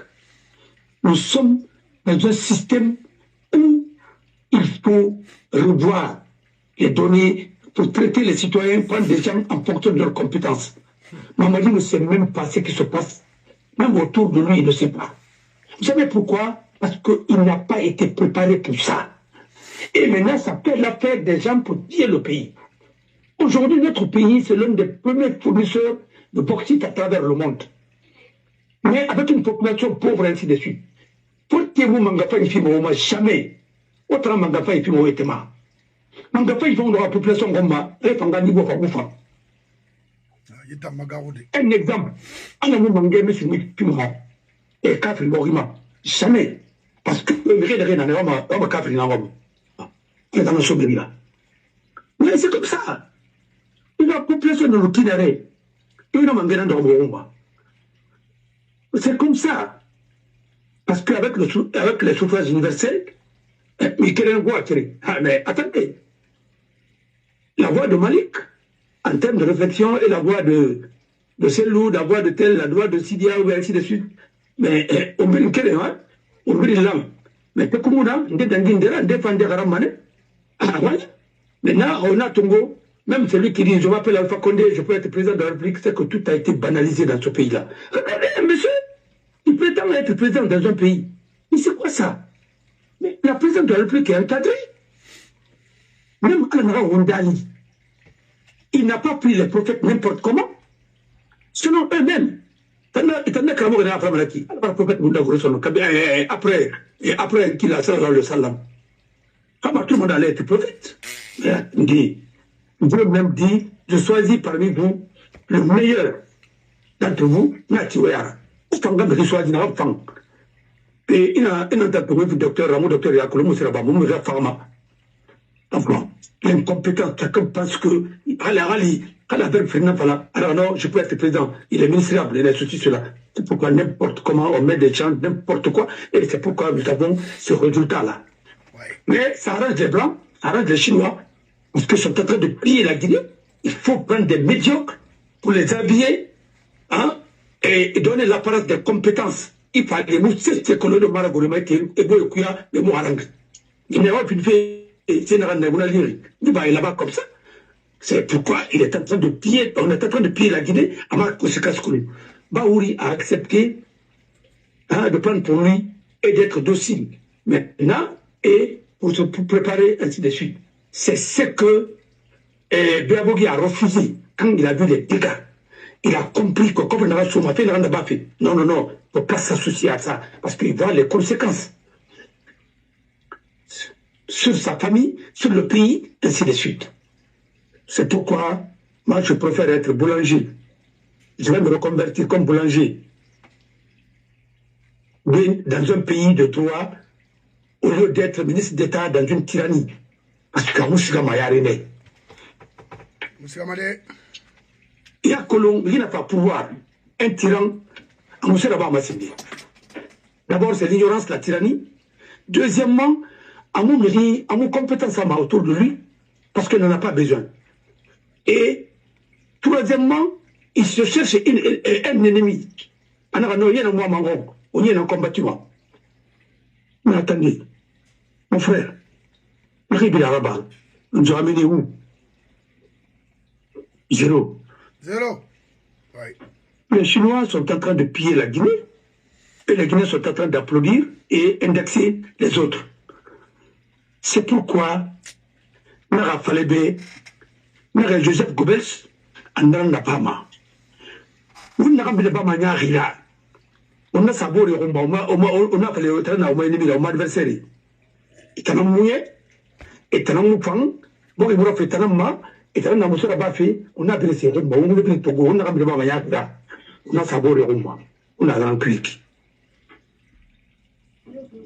Nous sommes dans un système où il faut revoir les données pour traiter les citoyens, prendre des gens en fonction de leurs compétences. Mamadi ne sait même pas ce qui se passe. Même autour de lui, il ne sait pas. Vous savez pourquoi? Parce qu'il n'a pas été préparé pour ça. Et maintenant, ça fait l'affaire des gens pour piller le pays. Aujourd'hui, notre pays, c'est l'un des premiers fournisseurs de bauxite à travers le monde. Mais avec une population pauvre, ainsi de suite. Pour que vous mangafa ici, jamais. Autre mangafa ici, moi, etema. Mangafa ici, on a la population gomba, et fanga niveau fagoufa. Un exemple. On a mis mangé, monsieur Pimra, et Kafri Morima. Jamais. Parce que le rien n'a pas Kafri Narom. Il est dans le souvenir là. Mais c'est comme ça. La population de l'Okinare, il a mangé dans le c'est comme ça. Parce qu'avec les suffrages universels, mais attendez, la voix de Malik, en termes de réflexion, et la voix de Selou, la voix de tel, la voix de Sidia, ou ainsi de suite, mais on veut une quelle, hein? On veut une lame. Mais c'est comme ça, on défend des Ramane. Maintenant, on a Tongo, même celui qui dit je m'appelle Alpha Condé, je peux être président de la République, c'est que tout a été banalisé dans ce pays-là. Monsieur, il prétend être président dans un pays. Mais c'est quoi ça? Mais la présidente de la République est encadrée. Même Anara Wondali, il n'a pas pris les prophètes n'importe comment. Selon eux-mêmes. Après qu'il a ça dans le salam. Comment tout le monde allait être prophète? Dieu même dit, je choisis parmi vous le meilleur d'entre vous, Natiwayara. fanga de soit dina fang et ina tapé docteur Ramon docteur Yakolo Musraba mon pharma enfin l'incompétence chacun pense que non, je peux être président, il est ministrable, il est ceci, cela. C'est pourquoi n'importe comment on met des gens, n'importe quoi, et c'est pourquoi nous avons ce résultat-là. Ouais. Mais ça arrange les Blancs, ça arrange les Chinois, parce qu'ils sont en train de plier la Guinée. Il faut prendre des médiocres pour les habiller, hein, et donner l'apparence des compétences. Il faut aller mousser ces colons de Maragoulema et Boyokuya, les Mouarang. Il n'y a pas pu faire, c'est là-bas comme ça. C'est pourquoi il est en train de piller, on est en train de piller la Guinée à ma conséquence connue. Baouri a accepté de prendre pour lui et d'être docile maintenant et pour préparer ainsi de suite. C'est ce que Béabogui a refusé quand il a vu les dégâts. Il a compris que comme il n'a pas fait, non, il ne faut pas s'associer à ça parce qu'il voit les conséquences sur sa famille, sur le pays, ainsi de suite. C'est pourquoi, moi, je préfère être boulanger. Je vais me reconvertir comme boulanger. Mais dans un pays de droit, au lieu d'être ministre d'État dans une tyrannie. Parce que il y a Colomb, il n'a pas pouvoir. Un tyran, d'abord, c'est l'ignorance, la tyrannie. Deuxièmement, à mon compétence autour de lui, parce qu'il n'en a pas besoin. Et troisièmement, il se cherche un ennemi. Il y a un combattant. Mais attendez, mon frère, nous a ramené où? Zéro. Zéro. Oui. Les Chinois sont en train de piller la Guinée et les Guinéens sont en train d'applaudir et indexer les autres. C'est pourquoi Nara Falebe, Nara Joseph Goebbels, Andran Napama. On a sabor on a fait le train au moins adversaire. Et t'en as mouillé, et t'en as moufang, bon, il m'a fait tanama, et t'en as moussé là-bas fait, on a blessé, on a blessé Togo, on a ramené Mamaya, on a sabor on a un clic.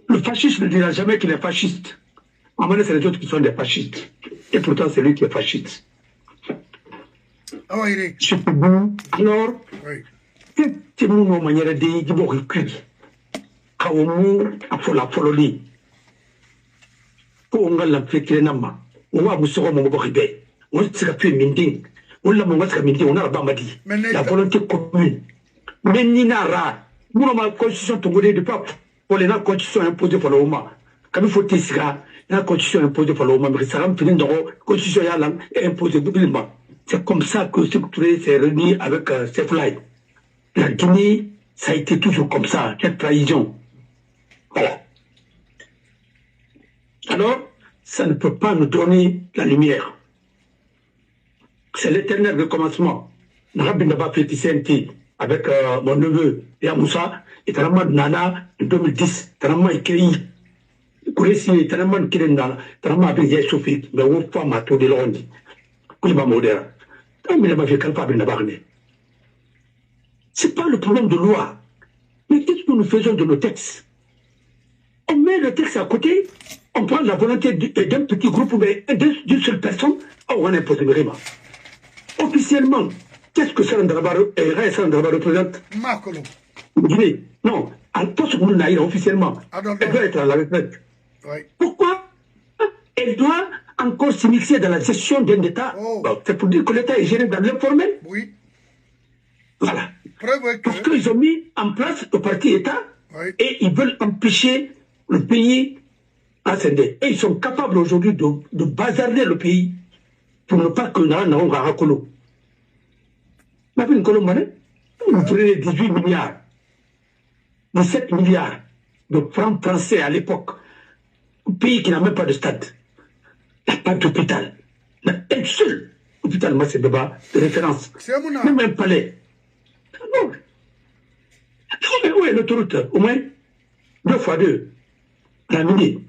Le fasciste ne dira jamais qu'il est fasciste. En fait, c'est les autres qui sont des fascistes. Et pourtant, c'est lui qui est fasciste. Oh, il est. Alors, c'est mon manière de dire que Kaomu a fait la folie. Pour on l'a fait qu'il n'a on va vous sauver mon bébé. On s'est fait minding. On l'a mon minding, on a bamadi. La volonté commune. Mais Ninara, nous avons la constitution togolaise du peuple. Pour les constitutions imposées par l'OMA. Comme il faut tessiga, la constitution imposée par l'OMA, mais ça va finir dans la constitution imposée doublement. C'est comme ça que ce Touré s'est réuni avec Seflaï. La Guinée, ça a été toujours comme ça, cette trahison. Voilà. Alors, ça ne peut pas nous donner la lumière. C'est l'éternel recommencement. Narabi n'a pas fait TCNT avec mon neveu Yamoussa, et Tarama Nana en 2010, Tarama Ikei, Kouressi, Tarama Kirenda, Tarama Abiyé Sophie, mais où pas ma tour de l'Ondi. Kouliba Modera. C'est pas le problème de loi. Mais qu'est-ce que nous faisons de nos textes? On met le texte à côté, on prend la volonté d'un petit groupe, mais d'une seule personne, on impose le règlement. Officiellement, qu'est-ce que Sarandraba représente? Makolo. Non, en poste que nous avons officiellement, elle doit être à la retraite. Oui. Pourquoi elle doit encore s'immiscer dans la gestion d'un État? Bon, c'est pour dire que l'État est géré dans l'informel. Oui. Voilà. Parce qu'ils ont mis en place le parti État et ils veulent empêcher le pays à ascender. Et ils sont capables aujourd'hui de bazarder le pays pour ne pas que nous ayons un Rakolo. Vous prenez 18 milliards, 17 milliards de francs français à l'époque, un pays qui n'a même pas de stade. Il n'y a pas d'hôpital. Il y a un seul hôpital, moi, c'est débat de référence. Même un palais. Non. Où est l'autoroute? Au moins 2 fois 2. La mini.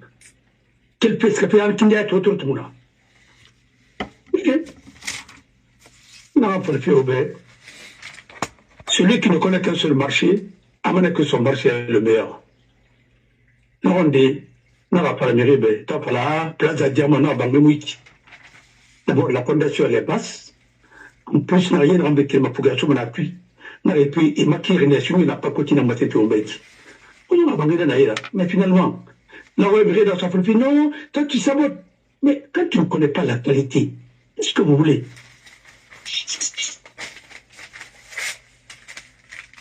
Quel pays que fait un Kindi à l'autoroute, moula? Ok. Non, pour le faire au celui qui ne connaît qu'un seul marché, amana que son marché est le meilleur. Non, on dit, non, la paraméribe, t'as pas la Plaza Diamant, non, Bangouiki. D'abord, la fondation, elle est basse. En plus, il n'y a rien avec ma population, on a appui. Et puis, il m'a tiré il n'a pas continué à me faire mais finalement, la OMG dans sa famille, non, toi tu sabotes. Mais quand tu ne connais pas la qualité, qu'est-ce que vous voulez?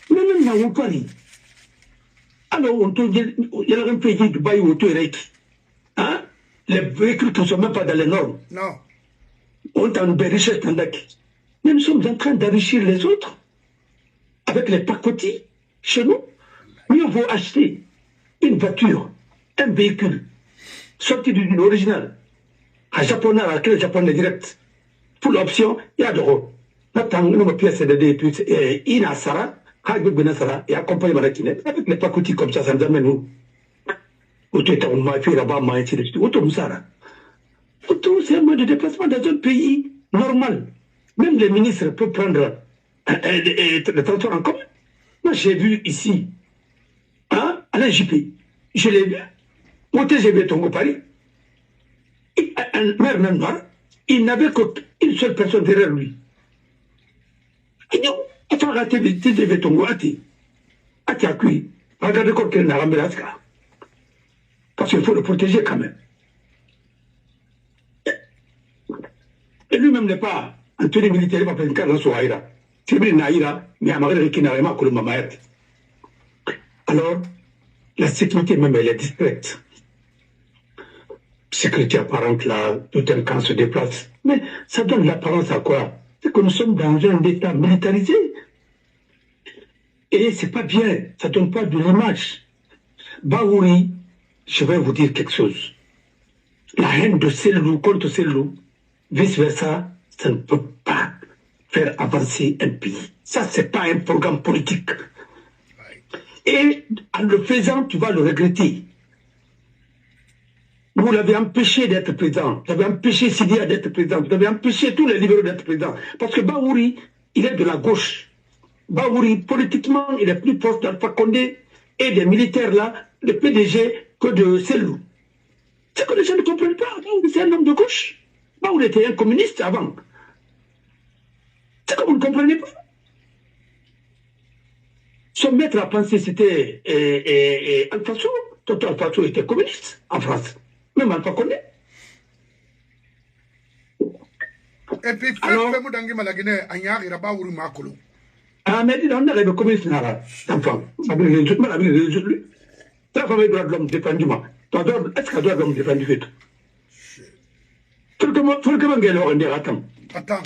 Mais même dans Paris, alors on te dit, il y a un pays de Dubaï où tu es hein? Les véhicules qui ne sont même pas dans les normes. Non. On t'a une richesse dans mais nous sommes en train d'enrichir les autres avec les pacotis chez nous. Mieux vaut acheter une voiture, un véhicule sorti d'une originale, un japonais, à laquelle le japonais direct, pour l'option, il y a de l'euro. Maintenant, nous avons pièce de il y a Sara, et accompagné avec les pacotis comme ça nous amène où? Où tu es en mafia là-bas, où tu es Sara. C'est un mode de déplacement dans un pays normal. Même les ministres peuvent prendre le transport en commun. Moi, j'ai vu ici, hein, à la JP, je l'ai vu, au TGV Tongo Paris, un maire noir, il n'avait qu'une seule personne derrière lui. Il dit, attends, la TGV Tongo, attends, regardez comme qu'il n'a pas ramené. Parce qu'il faut le protéger quand même. Et lui-même n'est pas un tenue militaire, il va prendre une carte dans son Aïra. C'est bien Naïra, mais à Marie qui n'a rien que le Mamayat. Alors, la sécurité même, elle est discrète. Sécurité apparente, là, tout un camp se déplace. Mais ça donne l'apparence à quoi? C'est que nous sommes dans un état militarisé. Et c'est pas bien, ça donne pas de l'image. Baouri, je vais vous dire quelque chose. La haine de Selou contre Selou, vice-versa, ça ne peut pas faire avancer un pays. Ça, c'est pas un programme politique. Et en le faisant, tu vas le regretter. Vous l'avez empêché d'être président. Vous avez empêché Sidia d'être président. Vous avez empêché tous les libéraux d'être président. Parce que Baouri, il est de la gauche. Baouri, politiquement, il est plus proche d'Alpha Condé et des militaires là, le PDG, que de Selou. C'est que les gens ne comprennent pas. Baouri, c'est un homme de gauche. Baouri était un communiste avant. C'est que vous ne comprenez pas. Son maître à penser, c'était Alpha Sou. Tonton Alpha Sou était communiste en France. Même Alpha Condé. Et puis, alors, ah, mais on a le communiste là, enfant. Ça veut dire que lui. Ça fait le droit de l'homme défendu. Est-ce qu'il doit l'homme défendu vite? Faut que man gagne le attends. Attends.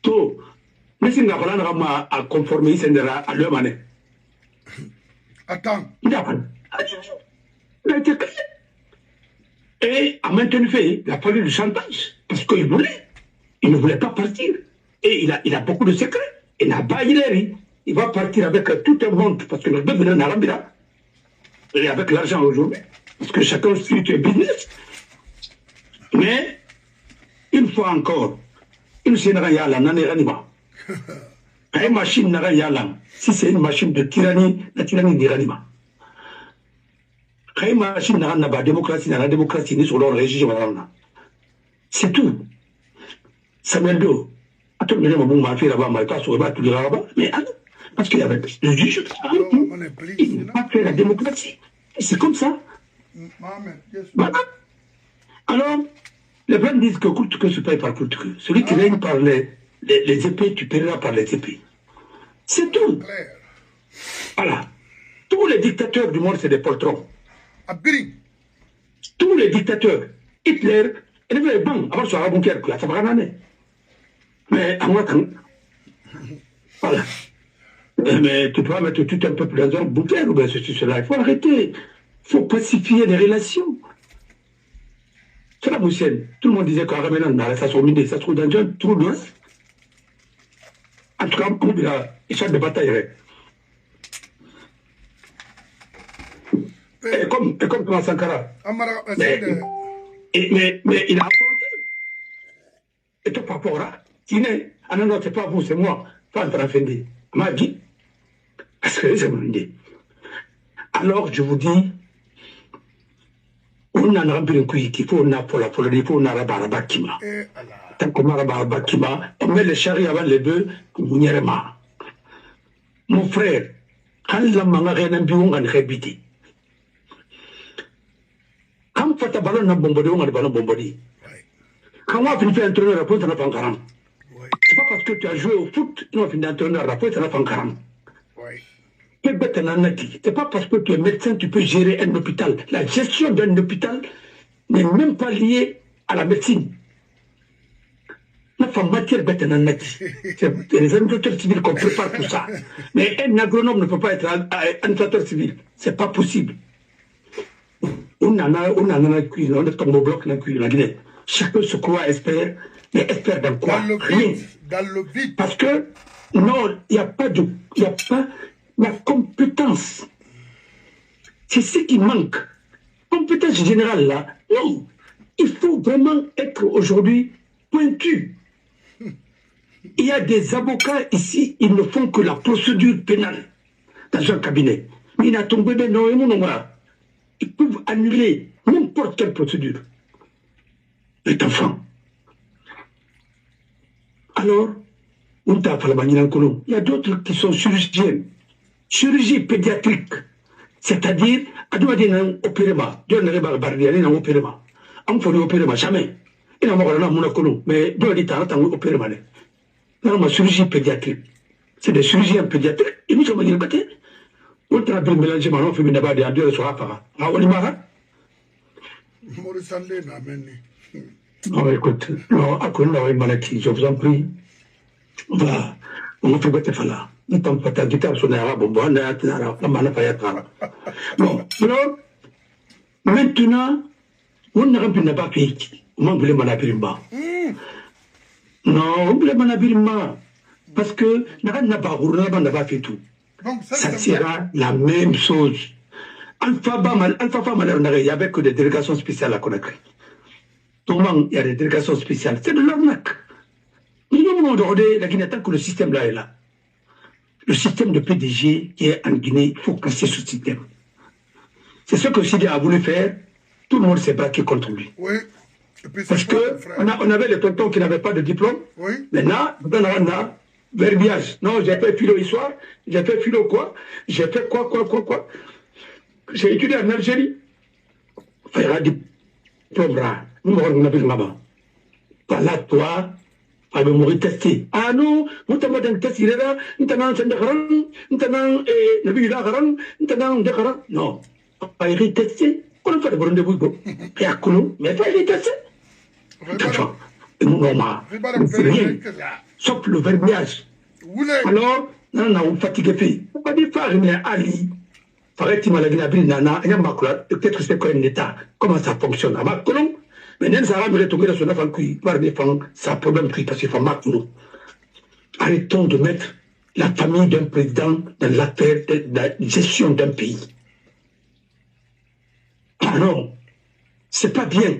Tout. Mais si on a à conformer à l'homme année. Attends. Et a maintenu fait, il a fallu du chantage. Parce qu'il voulait. Il ne voulait pas partir. Et il a beaucoup de secrets. Il n'a pas il va partir avec tout un monde. Parce que le bébé n'a pas là. Et avec l'argent aujourd'hui. Parce que chacun suit un business. Mais, une fois encore, une sénérale n'en est ranima. Une machine n'a rien. Si c'est une machine de tyrannie, la tyrannie n'est ranima. Une machine n'a pas de démocratie, n'a la démocratie, ni sur le régime. C'est tout. Samuel Do. Attends, mais bon, ma fille là-bas, ma casse, on va tout dire là-bas. Mais parce qu'il y avait le juge, il n'a pas fait la démocratie. C'est comme ça. Voilà. Alors, les blancs disent que culte que se paye par culte que. Celui qui règne par les épées, tu paieras par les épées. C'est tout. Voilà. Tous les dictateurs du monde, c'est des poltrons. Tous les dictateurs. Hitler, il avait bon, avant sur la bunker, ça va rien. Mais à moi, voilà. Mais tu peux mettre tout un peuple dans un bunker, ou bien ceci, cela. Il faut arrêter. Il faut pacifier les relations. C'est la Moussienne. Tout le monde disait qu'en ramenant dans l'arrestation minée, ça se trouve dans un trou de l'Ouest. En tout cas, il a échappé de bataille. Et comme Thomas Sankara. Mais il a affronté. Et tout par rapport à. Ah non, c'est pas vous, c'est moi. Pas en train de faire. M'a dit. Parce que c'est mon idée. Alors, je vous dis, on a un rempli qu'il faut pour la folie, il faut un arabe kima. Tant qu'on a arabe kima, on met les chariots avant les deux, mon frère, quand la manga rien un bion en rébité. Quand fata ballon na bombardé, on a le ballon bombardé. Quand on a fini un tournoi, la pointe n'a pas encore. C'est pas parce que tu as joué au foot, on a fini un tournoi, la pointe n'a pas encore. C'est pas parce que tu es médecin, tu peux gérer un hôpital. La gestion d'un hôpital n'est même pas liée à la médecine. La femme matière bête c'est les administrateurs civils qu'on prépare tout ça. Mais un agronome ne peut pas être un administrateur civil. C'est pas possible. On en a cuit, on est tombé au bloc dans la Guinée. Chacun se croit expert, mais expert dans quoi? Rien. Dans le vide. Parce que, non, il n'y a pas la compétence. C'est ce qui manque. Compétence générale, là, non. Il faut vraiment être aujourd'hui pointu. Il y a des avocats ici, ils ne font que la procédure pénale dans un cabinet. Mais il a tombé des noms, ils peuvent annuler n'importe quelle procédure. Les enfants. Alors, il y a d'autres qui sont chirurgiens. Chirurgie pédiatrique. C'est-à-dire, à doit dire un opérément. Dieu n'a pas barrière, il n'a pas opérément. On fait opérément, jamais. Il n'a pas opérément, mais Dieu dit tant opérément. Non, ma chirurgie pédiatrique. C'est des chirurgiens pédiatriques. Et nous sommes en train de on travaille mélanger maintenant, on fait une abade à deux sur la para. Ah, on y va? Maurice André n'a mené. Non, écoute, non, à quoi on a une maladie, je vous en prie. On va faire bête là. Nous sommes pas ta guitare sur l'arabe, on va la manapayatara. Bon, alors, maintenant, on n'a pas fait. On voulait manabirimba. Non, on voulait manabirimba. Parce que, n'a pas fait tout. Donc, ça sera la même chose. Alpha Fama, il n'y avait que des délégations spéciales à Conakry. Tout le monde, il y a des délégations spéciales. C'est de l'arnaque. Nous devons aujourd'hui, la Guinée, tant que le système là est là. Le système de PDG qui est en Guinée, il faut casser ce système. C'est ce que Sidi a voulu faire. Tout le monde s'est braqué contre lui. Oui. Et puis parce qu'on avait les tontons qui n'avaient pas de diplôme. Oui. Maintenant, dans la verbiage. Non, j'ai fait philo-histoire, j'ai fait philo quoi, j'ai fait quoi. J'ai étudié en Algérie. Il y aura des diplômes là. Nous on a vu là-bas. Voilà, toi, tu vas mourir testé. Ah non, nous t'avons un test, il est là, nous t'avons un Sandakaran, nous t'avons un Nabila-Karan, nous t'avons un Dekaran. Non, pas été testé. On a fait des rendez-vous. Et à Kounou, mais pas été testé. D'accord. Sauf le verbiage. Alors, on a fatigué. On va dire faire une Ali. Peut-être que c'est quoi un État. Comment ça fonctionne? Mais nous avons retourné dans son affaire qui va défendre sa problème parce qu'il faut maintenant. Arrêtons de mettre la famille d'un président dans l'affaire de la gestion d'un pays. Ah non, c'est pas bien.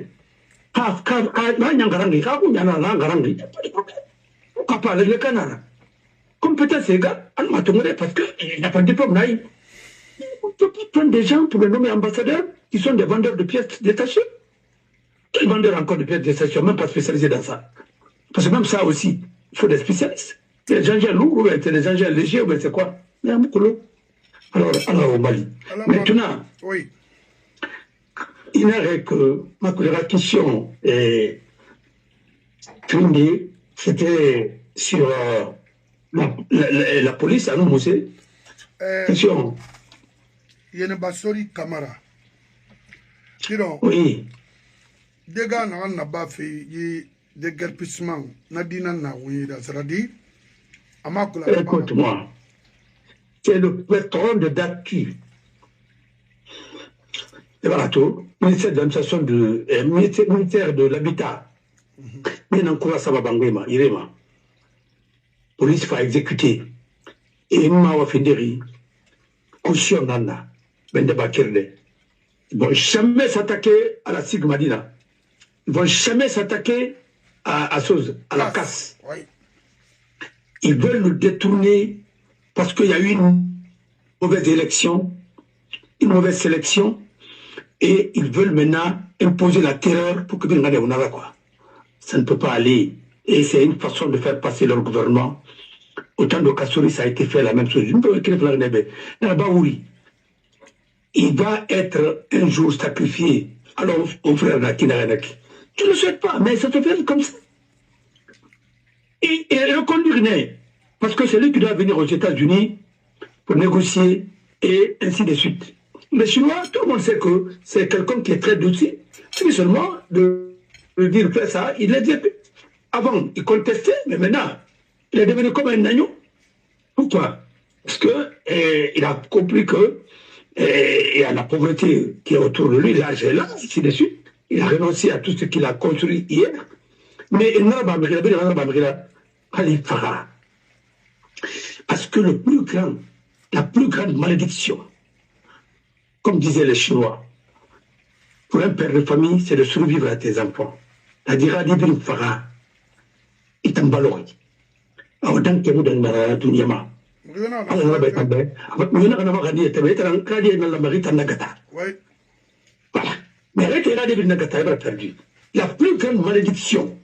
Compétence égale, on m'a tombé parce qu'il n'a pas de diplôme. On ne peut pas prendre des gens pour les nommer ambassadeurs qui sont des vendeurs de pièces détachées. Quels vendeurs encore de pièces détachées, même pas spécialisés dans ça. Parce que même ça aussi, il faut des spécialistes. C'est des engins lourds, ou c'est des engins légers, ou c'est quoi? Il y a beaucoup d'eau. Alors au Mali. Maintenant, oui. Il n'y avait que ma question est tournée, c'était sur la police à nous, monsieur. Question. Yenebasori Kamara. Oui. Des gars n'ont pas fait des guerpissements. Nadina n'a oui, c'est-à-dire, écoute-moi, c'est le patron de DACU. Et voilà tout. Ministère de l'administration ministère de l'habitat. Mais non, quoi ça va banguema, irema. Police va exécuter. Et nous va fédérer. Caution nana. Ben de bakirde. Ils vont jamais s'attaquer à la Sigmadina. Ils vont jamais s'attaquer à Soz, à la casse. Oui. Ils veulent le détourner parce qu'il y a eu une mauvaise élection, une mauvaise sélection, et ils veulent maintenant imposer la terreur pour que les gens quoi. Ça ne peut pas aller. Et c'est une façon de faire passer leur gouvernement. Autant de Kassori, ça a été fait la même chose. Il va être un jour sacrifié. Alors, au frère Naki Naranaki. Tu ne le souhaites pas, mais ça se fait comme ça. Et reconduire Né, parce que c'est lui qui doit venir aux États-Unis pour négocier et ainsi de suite. Les Chinois, tout le monde sait que c'est quelqu'un qui est très douce. C'est seulement de dire fais ça, il l'a dit. Avant, il contestait, mais maintenant, il est devenu comme un agneau. Pourquoi? Parce qu'il a compris que il y a la pauvreté qui est autour de lui, l'âge est là, ainsi de suite. Il a renoncé à tout ce qu'il a construit hier. Mais il n'a pas parce que la plus grande malédiction, comme disaient les Chinois, pour un père de famille, c'est de survivre à tes enfants. C'est-à-dire, il t'en baloi. Alors, dans quel monde dans Dunyama? Mais avec les perdu. La plus grande malédiction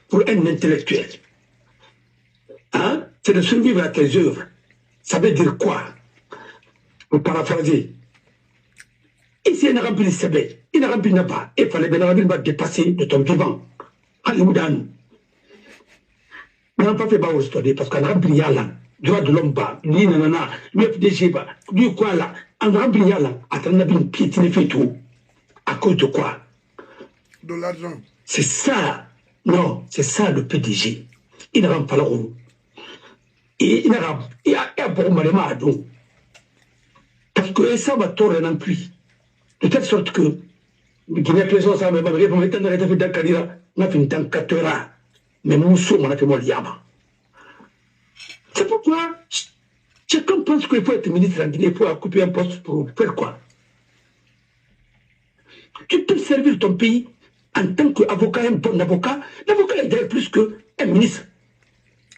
pour un intellectuel, hein, c'est de survivre à tes œuvres. Ça veut dire quoi? Pour paraphraser. Ici, il n'a rempli Sébé, il n'a rempli Naba, il fallait bien dépasser de ton vivant. Hollywood. On n'a pas fait bas aujourd'hui parce qu'on a rempli Yala, droit de l'homme bas, ni nanana, ni FDG bas, du quoi là, on a rempli Yala, on a bien piétiné fait tout. À cause de quoi? De l'argent. C'est ça. Non, c'est ça le PDG. Il n'a pas le rôle. Et il y a beaucoup de mal. Parce que ça va tourner non plus. De telle sorte que, Guinée Plaisance, ça m'a fait mais Moussou, on a fait mon liama. C'est pourquoi chacun pense qu'il faut être ministre en Guinée, il faut occuper un poste pour faire quoi? Tu peux servir ton pays en tant qu'avocat, un bon avocat. L'avocat est plus qu'un ministre.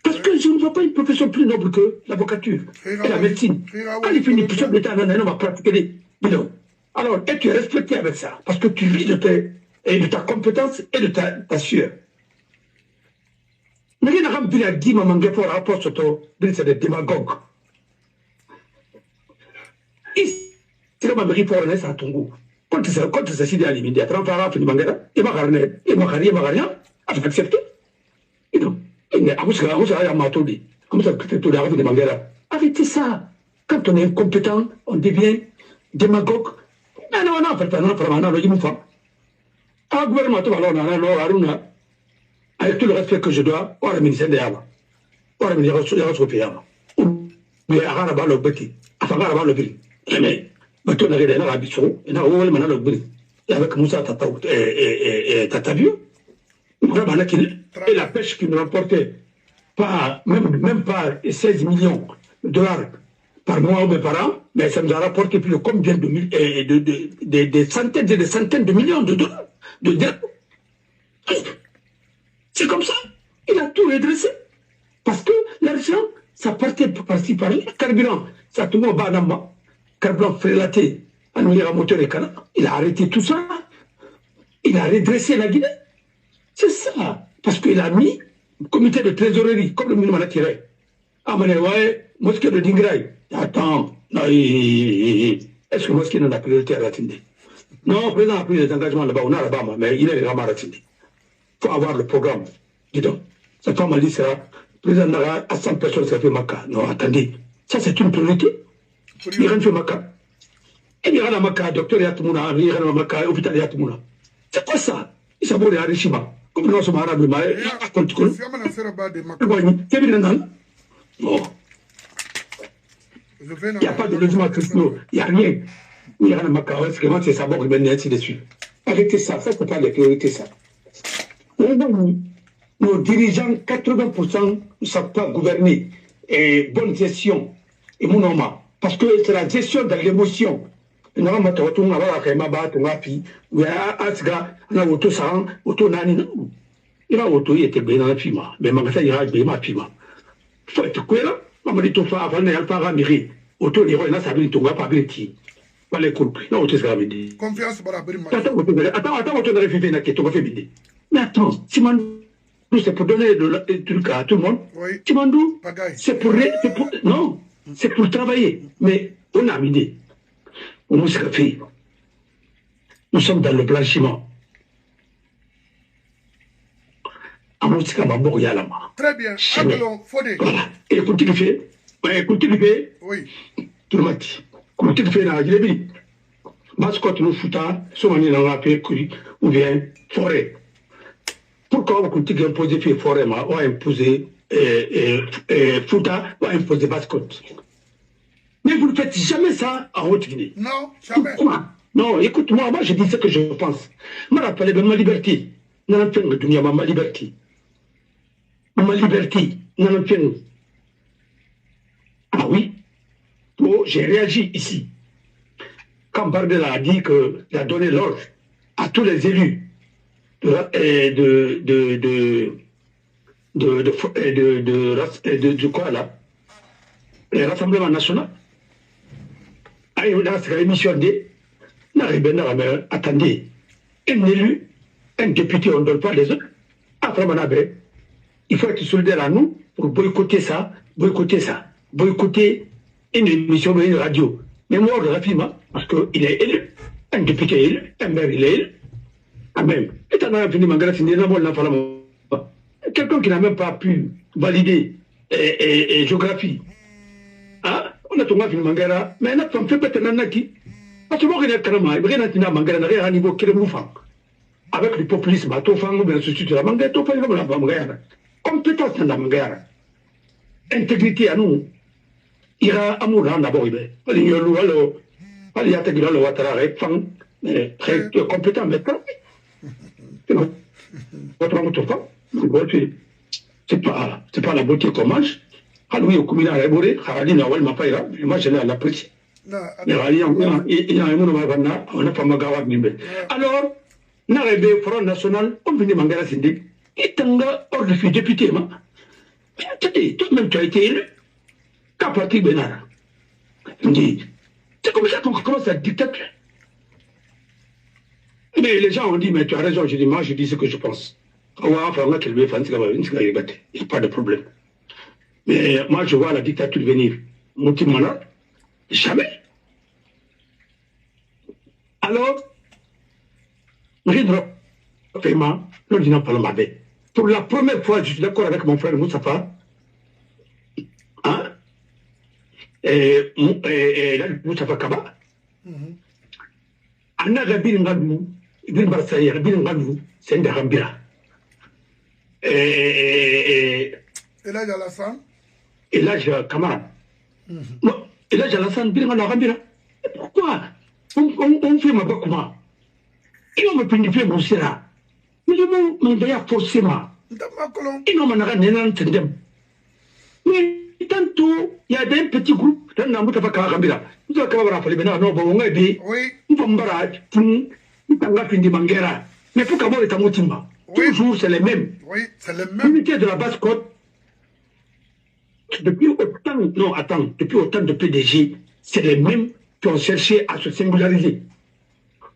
Parce que je ne vois pas une profession plus noble que l'avocature et la médecine. Quand il finit plus de temps, on va pratiquer les bidons. Alors, et tu es respecté avec ça, parce que tu vis de ta compétence et de ta sueur. Mais il n'y a pas de dire que le rapport sur c'est des démagogues. Ici, c'est comme un mari pour un ton goût. Quand tu sais si il y a limite, il y a 30 ans, il m'a rien, il accepté. Et donc, arrêtez ça. Quand on est incompétent, on devient démagogue. Non, avec tout le respect que je dois, on a le ministère de Yama. On a le ministère de Yama. Mais à Raraba le Beti, à Fagaraba le Bri. Mais, on a regardé la Bichon, et on a oublié le Bri. Et avec Moussa Tatavieux, et la pêche qui nous rapportait même pas 16 millions de dollars par mois ou par an, mais ça nous a rapporté plus de combien des centaines et des centaines de millions de dollars de dettes. C'est comme ça. Il a tout redressé. Parce que l'argent, ça partait par-ci par-là. Carburant, ça tombait au Banama. Carburant frélaté, annulé à moteur et canard. Il a arrêté tout ça. Il a redressé la Guinée. C'est ça. Parce qu'il a mis le comité de trésorerie, comme le minimum a tiré. Ah, mais ouais, mosquée de Dingraï. Attends, non, est-ce que mosquée n'a pas priorité à Ratinde? Non, le président a pris des engagements là-bas, on a là-bas, mais il est vraiment Ratinde. Il faut avoir le programme. Dis donc, sa femme a dit ça, le président n'a à 100 personnes, ça fait Maka. Non, attendez, ça c'est une priorité. Il rentre Maka. Et il rentre Maka, docteur Yatmouna, il rentre Maka, hôpital Yatmouna. C'est quoi ça? Il s'appelle les Arishima. Comme nous sommes arabes, mais il n'y a pas de logement christian, il n'y a rien. Il y a un Maka, c'est ça, bon, il ainsi de suite. Arrêtez ça, ça ne peut pas les priorités, ça. Nos dirigeants, 80% ne savent pas gouverner et bonne gestion. Et mon nom, parce que c'est la gestion de l'émotion. Il y a un auto il était bien dans la pima, mais il y a un pima. Il faut être cohérent. Maman dit tout ça, avant d'être mairie. auto ni roi na sabili tonga pa bileti wale compris non auto ça bindi confiance bara bari attends auto de réfléchir na keto fait bindi mais attends Simandou c'est pour donner le truc à tout le monde Simandou c'est pour non c'est pour travailler mais on a bindi on nous fait nous sommes dans le blanchiment très bien appelons Fodé et continue fait oui tout le monde continue fait na jilebi mascotte nous fouta somani na rappel ou bien forêt pourquoi vous continuez à imposer forêt ma ou imposer fouta ou imposer mascotte mais vous ne faites jamais ça en Haute-Guinée non jamais non écoute-moi moi je dis ce que je pense me rappelle de ma liberté non fait de ma liberté ma liberté non fait ah oui oh, j'ai réagi ici quand Bardella a dit qu'il a donné l'ordre à tous les élus de quoi là le Rassemblement national a une émission attendez un élu un député on ne donne pas les autres après Manabé il faut être solidaire à nous pour boycotter une émission de une radio mais moi rapidement parce qu'il est élu un député élu un maire il est élu quand même et t'en as fini Mangara quelqu'un qui n'a même pas pu valider géographie hein on a tombé fini Mangara mais on a fait peut-être nanaki parce que moi il y a carrément il y a un Mangara n'a rien à niveau qui est mouvant avec le populisme à tout faire bien ceci de la Mangara tout faire la Mangara compétence dans la Mangara intégrité à nous ira amour d'abord il y a l'eau il y a tellement le water avec femme très compétent mais non c'est pas la beauté qu'on mange alors oui au commun à éborer Harali n'a pas ma paille moi je l'ai à l'apprécier il y a un monde on a pas magawa alors n'arrive Front National on vient Mangara Sindi et tanga hors de député mais attendez toi-même tu as été élu qu'à partir de Benara c'est comme ça qu'on commence la dictature. Mais les gens ont dit, mais tu as raison, je dis, moi je dis ce que je pense. Il n'y a pas de problème. Mais moi je vois la dictature venir. Moutimana, jamais. Alors, vraiment, nous disons pas le mauvais. Pour la première fois, je suis d'accord avec mon frère Moustapha. Hein? Et là, Moustapha Kaba. Anna Gabir Ngadou, Ibn Barsaï, Gabir Ngadou, c'est un Rambira. Et là, il y a la femme. Et là, j'ai camarade. Et là, j'ai la femme, Birman Rambira. Pourquoi on fait ma bakuma? Et on me pénifie mon sérat. Mais je m'en d'ailleurs forcément. Et non, on a un tendem. Mais tantôt, il y a un petit groupe, dans la Moutafaka Rambira. Vous avez qu'à faire les bénards, non, bon, on a dit, on va me barrer, on va finir Mangera. Mais pour qu'avoir les Tamoutimba, toujours c'est les mêmes. Oui, c'est les mêmes. L'unité de la basse-côte, depuis autant de PDG, c'est les mêmes qui ont cherché à se singulariser.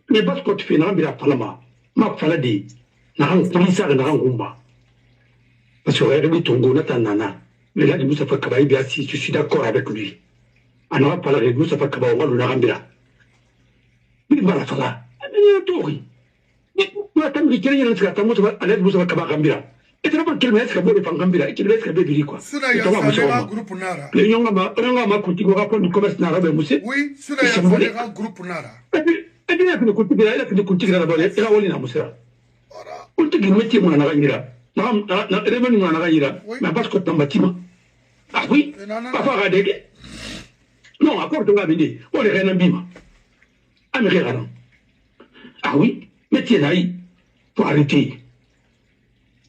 Les basse-côtes finalement, il y a Palama, ma Faladi, Naran Polisa et Naran Gumba. Parce que Rémi Tongo, Nathan Nana, mais là, Moussa Kabaï, si je suis d'accord avec lui. On n'a pas parlé de Moussa Kabaï, on l'a rambira. Mais voilà, ça va. Mais il y a un tori. Mais attends, il y a un truc à Moussa Kabaï Rambira. Et tu n'as pas quel maître de Rambira, et tu laisses le bébé quoi. Cela y a un groupe Nara. Les Yongama, continue à rapporter du commerce Nara, oui, cela y a un groupe Nara. Et puis, il y a une continue à la bonne, et la Olina Moussa. On te dit, mettez mon Naraïra. Mais parce que ton bâtiment. Ah oui, pas faire adéquer. Non, à quoi tu vas venir? On est rien en bima. Américain. Ah oui, mais tiens là, pour arrêter.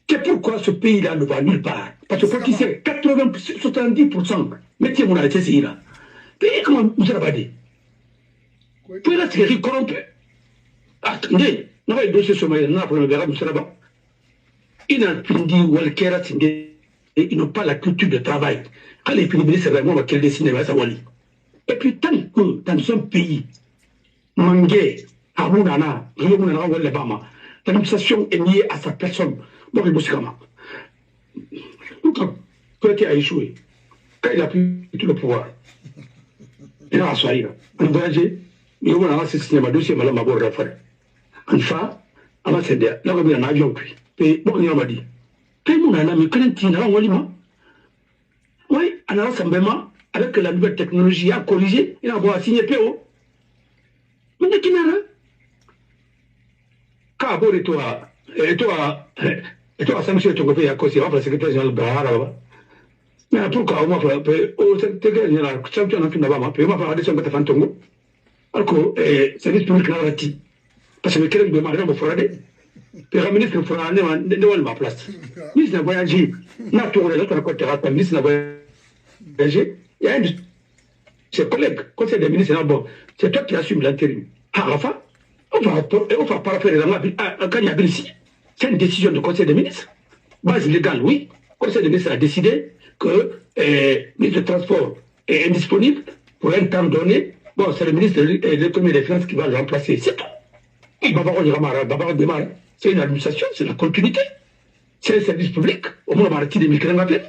C'est pourquoi ce pays-là ne va nulle part. Parce que quand il sait 70%, mettez mon arrêté, c'est là. Puis comment vous avez dit? Puis là, c'est corrompu. Attendez, nous avons dossier sur moi, nous avons le verra, nous serons ils n'ont pas la culture de travail. Quand les Philippines, c'est vraiment quel dessiné, ça va aller. Et puis, tant que dans un pays, Mangé, Hamounana, l'administration est liée à sa personne. Bon, il Côté a échoué. Quand il a pris tout le pouvoir, il a rassuré. On a voyagé, il y a un cinéma, dossier, madame Mabor Rafale. Enfin, on va s'aider. Là, on a un avion puis. Et bon, il m'a dit, quel monde a mis Clémentine, alors, oui, alors, simplement, avec la nouvelle technologie à corriger, il a signé PO. Mais qui n'a rien? Quand et toi, ça me fait ton pays à cause, il va faire le secrétaire général Bahara. Mais pourquoi on m'a fait au secrétaire général, champion de Nabama, puis on m'a fait la décision de Fantongo. Alors que service public n'a pas parce que quelqu'un de ma jambe fera des. Puis le ministre fera ne ma place. Ministre n'a voyagé, n'a tourné l'autre côté, le ministre n'a voyagé. Il y a un de ses collègues, conseil des ministres, bon, c'est toi qui assumes l'intérim. À Rafa, on va paraférer quand il y a ici. C'est une décision du conseil des ministres. Base légale, oui. Le conseil des ministres a décidé que le ministre du Transport est indisponible pour un temps donné. Bon, c'est le ministre de l'Économie et des Finances qui va le remplacer. C'est tout. C'est une administration, c'est la continuité. C'est un service public. Au moins, on va retirer des migrants à peine.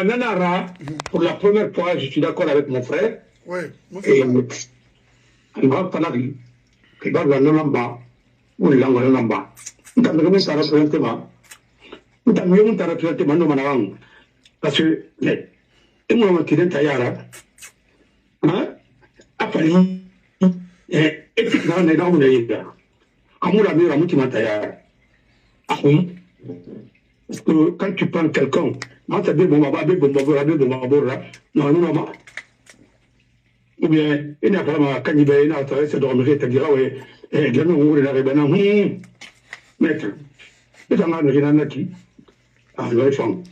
Nanara, pour la première fois, je suis d'accord avec mon frère. Oui, et on va parler que dans le Namba, ou le langue Namba. Nous avons mis ça représentement. Nous avons mis ça représentement, nous avons parce que, et moi, je suis Tayara. Après, et puis, dans les dents, on est là. Comme on l'a vu, on a Tayara. Ah oui. Parce que quand tu prends quelqu'un, moi, ça dit, bon, non, ou bien, il n'y a pas de canibé, il n'y a pas de dormir, tu diras, oui, et bien, on est arrivé dans maître. Et ça m'a dit, il y en a qui, ah, le femme.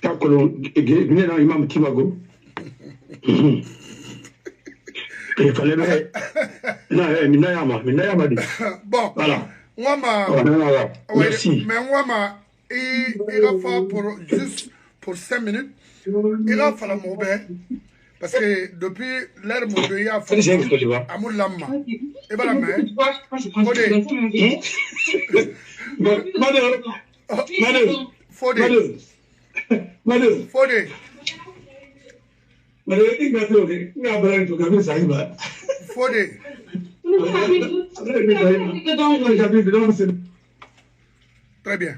Quand on est dans l'imam Timago, il fallait mettre. Bon, voilà. Merci. Mais moi, il va falloir pour juste pour 5 minutes, il va falloir m'ouvrir. Parce que depuis l'ère Moubé, il y a Amour Lama. Et voilà, mais. Fodé. Fodé. Fodé. Très bien.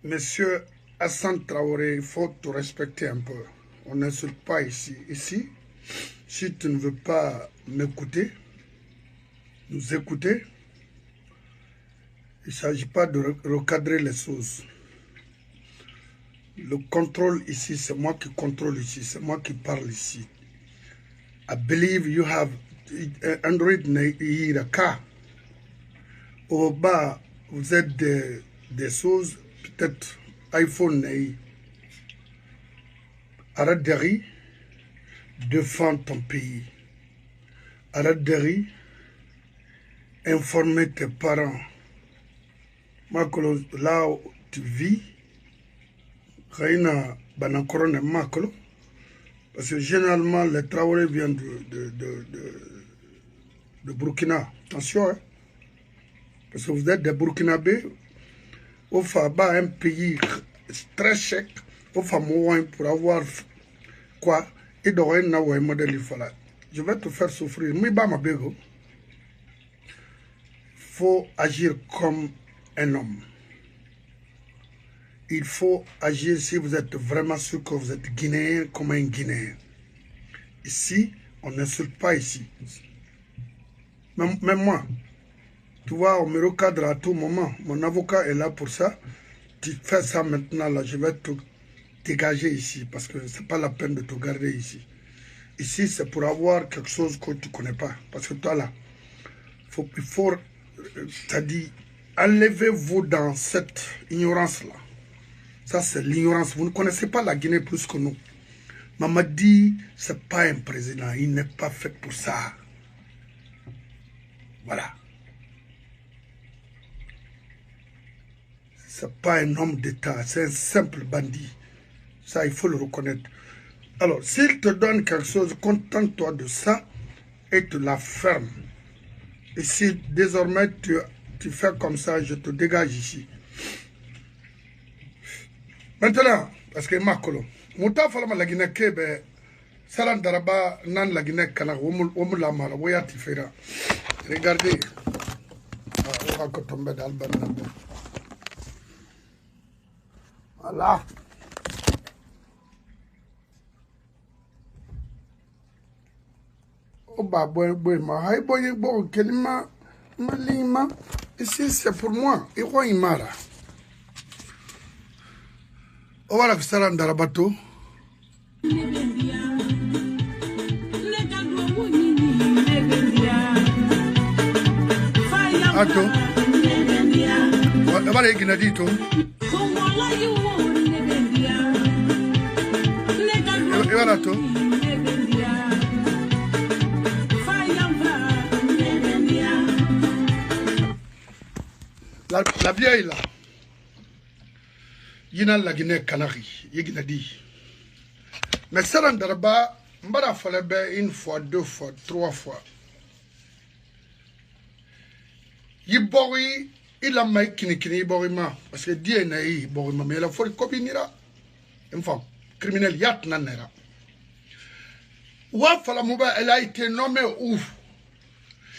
Monsieur Hassan Traoré, il faut te respecter un peu. On n'insulte pas ici. Ici, si tu ne veux pas m'écouter, nous écouter, il ne s'agit pas de recadrer les choses. Le contrôle ici, c'est moi qui contrôle ici, c'est moi qui parle ici. I believe you have Android a car. Au bas, vous êtes des choses, peut-être iPhone arrête de rire, défends ton pays. Arrête de rire, informer tes parents. Là où tu vis, Raina Banakorone Makolo, parce que généralement les Traoré viennent de Burkina. Attention, hein? Parce que vous êtes des Burkinabés, au Faba, un pays très chèque, au Famouin pour avoir quoi, et d'aurait un modèle. Je vais te faire souffrir. Il faut agir comme un homme. Il faut agir si vous êtes vraiment sûr que vous êtes Guinéen comme un Guinéen. Ici, on n'insulte pas ici. Même moi, tu vois, on me recadre à tout moment. Mon avocat est là pour ça. Tu fais ça maintenant, là, je vais te dégager ici parce que ce n'est pas la peine de te garder ici. Ici, c'est pour avoir quelque chose que tu ne connais pas. Parce que toi, là, il faut c'est-à-dire, enlevez-vous dans cette ignorance-là. Ça, c'est l'ignorance. Vous ne connaissez pas la Guinée plus que nous. Mamadi, ce n'est pas un président. Il n'est pas fait pour ça. Voilà. c'est pas un homme d'État, c'est un simple bandit. Ça, il faut le reconnaître. Alors, s'il te donne quelque chose, contente-toi de ça et tu la fermes. Et si désormais tu fais comme ça, je te dégage ici. Maintenant, parce que Makolo, Mouta Falama Lagina Kebe, Salan Daraba, Nan Lagina Kana, Omula Mara, Wayati Fera. Regardez, on va tomber dans le banane. Voilà. Oba boy ma hay boy bo kelima malima ici c'est pour moi et quoi imara o wala salam darabato ato wala igina dito e wala to la vieille là, il y a la Guinée Canari, il y a dit. Mais ça n'darba, m'bara fallait une fois, 2 fois, 3 fois. Il bori, il a maï kini borima, parce que Dieu n'a eu borima, mais il a fallu copinira. Enfin, criminel yat nanera. Ouaf la mouba, elle a été nommée ouf.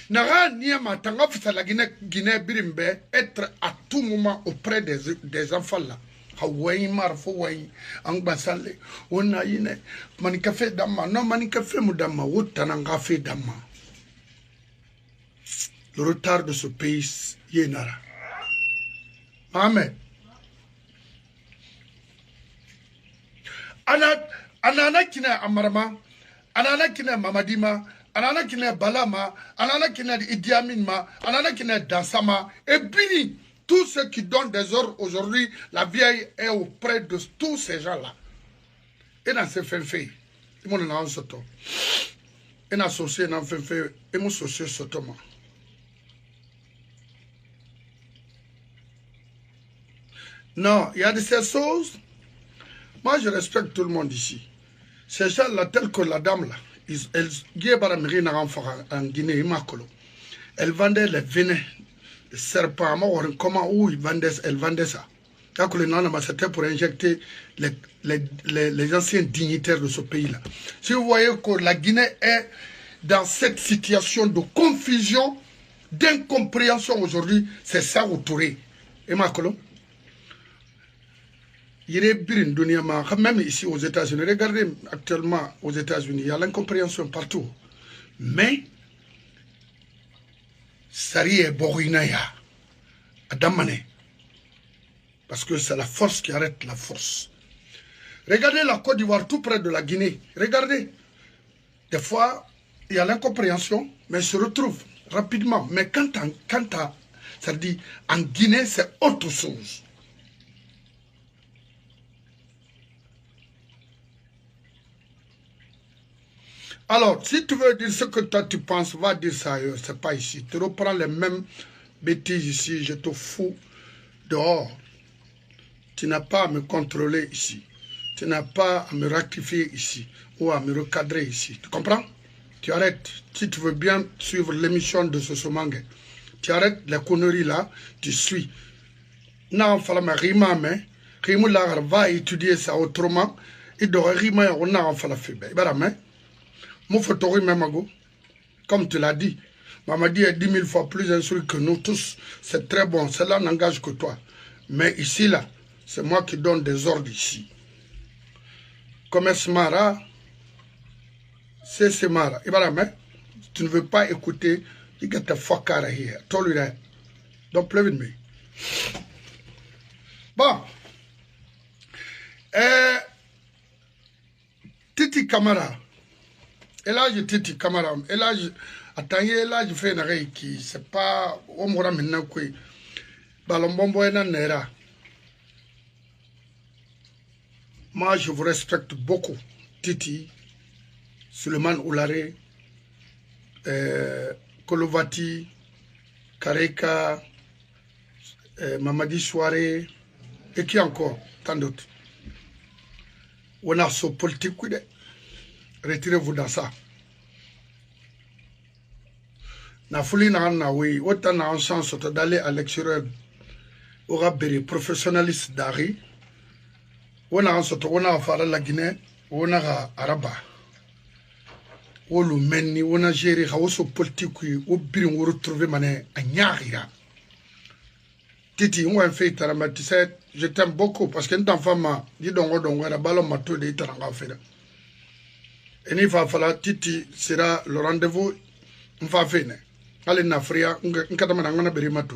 Nara Niama Tangafisa la Guinée Birimbe être à tout moment auprès des enfants là. Hawaii Marfo Wai, Angbasale, Onaïne, Manicafé Dama, non Manicafé Moudama, Outanangafé Dama. Le retard de ce pays, Yenara. Amen. Anana Kina Amarama, Anana Kina Mamadima, Anana Kina Balama, Anana Kina Idi Amin ma, Anana Kina Dansama, et Bini, tous ceux qui donnent des ordres aujourd'hui, la vieille est auprès de tous ces gens-là. Et dans ces faits, ils m'ont donné un soto. Et dans ce fait, ils m'ont associé soto. Non, il y a de ces choses. Moi, je respecte tout le monde ici. Ces gens-là, tels que la dame là, en Guinée, elle vendait les venins, les serpents, comment où elle vendait ça. C'était pour injecter les anciens dignitaires de ce pays-là. Si vous voyez que la Guinée est dans cette situation de confusion, d'incompréhension aujourd'hui, c'est ça au Touré. Et Makolo, même ici aux États-Unis, regardez actuellement aux États-Unis, il y a l'incompréhension partout. Mais, Sari est Borinaya, Adamane. Parce que c'est la force qui arrête la force. Regardez la Côte d'Ivoire tout près de la Guinée. Regardez. Des fois, il y a l'incompréhension, mais se retrouve rapidement. Mais ça dit, en Guinée, c'est autre chose. Alors, si tu veux dire ce que toi tu penses, va dire ça ailleurs, c'est pas ici. Tu reprends les mêmes bêtises ici, je te fous dehors. Tu n'as pas à me contrôler ici. Tu n'as pas à me rectifier ici ou à me recadrer ici. Tu comprends? Tu arrêtes. Si tu veux bien suivre l'émission de ce Somangue, tu arrêtes les conneries là, tu suis. Non, falama rima mais Rimula va étudier ça autrement. Il doit rima on a en falafel. Comme tu l'as dit, Mamadi est 10 000 fois plus instruit que nous tous. C'est très bon, cela n'engage que toi. Mais ici, là, c'est moi qui donne des ordres ici. Comme Esmara, c'est Semara. Tu ne veux pas écouter, you get the fuck out of here. I told you that. Don't play with me. Bon. Titi Camara. Elage Titi Camara, Elage, attendez, Elage fait une raie qui, c'est pas, on m'aura maintenant quoi. Balombombo et Nera. Moi, je vous respecte beaucoup. Titi, Suleiman Oulare, Kolovati, Kareka, Mamadi Soare, Et qui encore? Tant d'autres. On a ce politique. Retirez-vous dans ça. Na folie na oui, autant na en chance d'aller à l'extérieur. On a des professionnalistes d'Ari. On a fait la Guinée. On a Araba. On a meni, on a géré, on a politique, on a retrouvé mané à Nyarira. Titi, on a fait Tarama, tu sais, je t'aime beaucoup parce que n'en femme, dis donc, on a ballon matou de Taranga fait. Et il va falloir, Titi sera le rendez-vous, on va venir. Allez, Nafria, on a berimatu.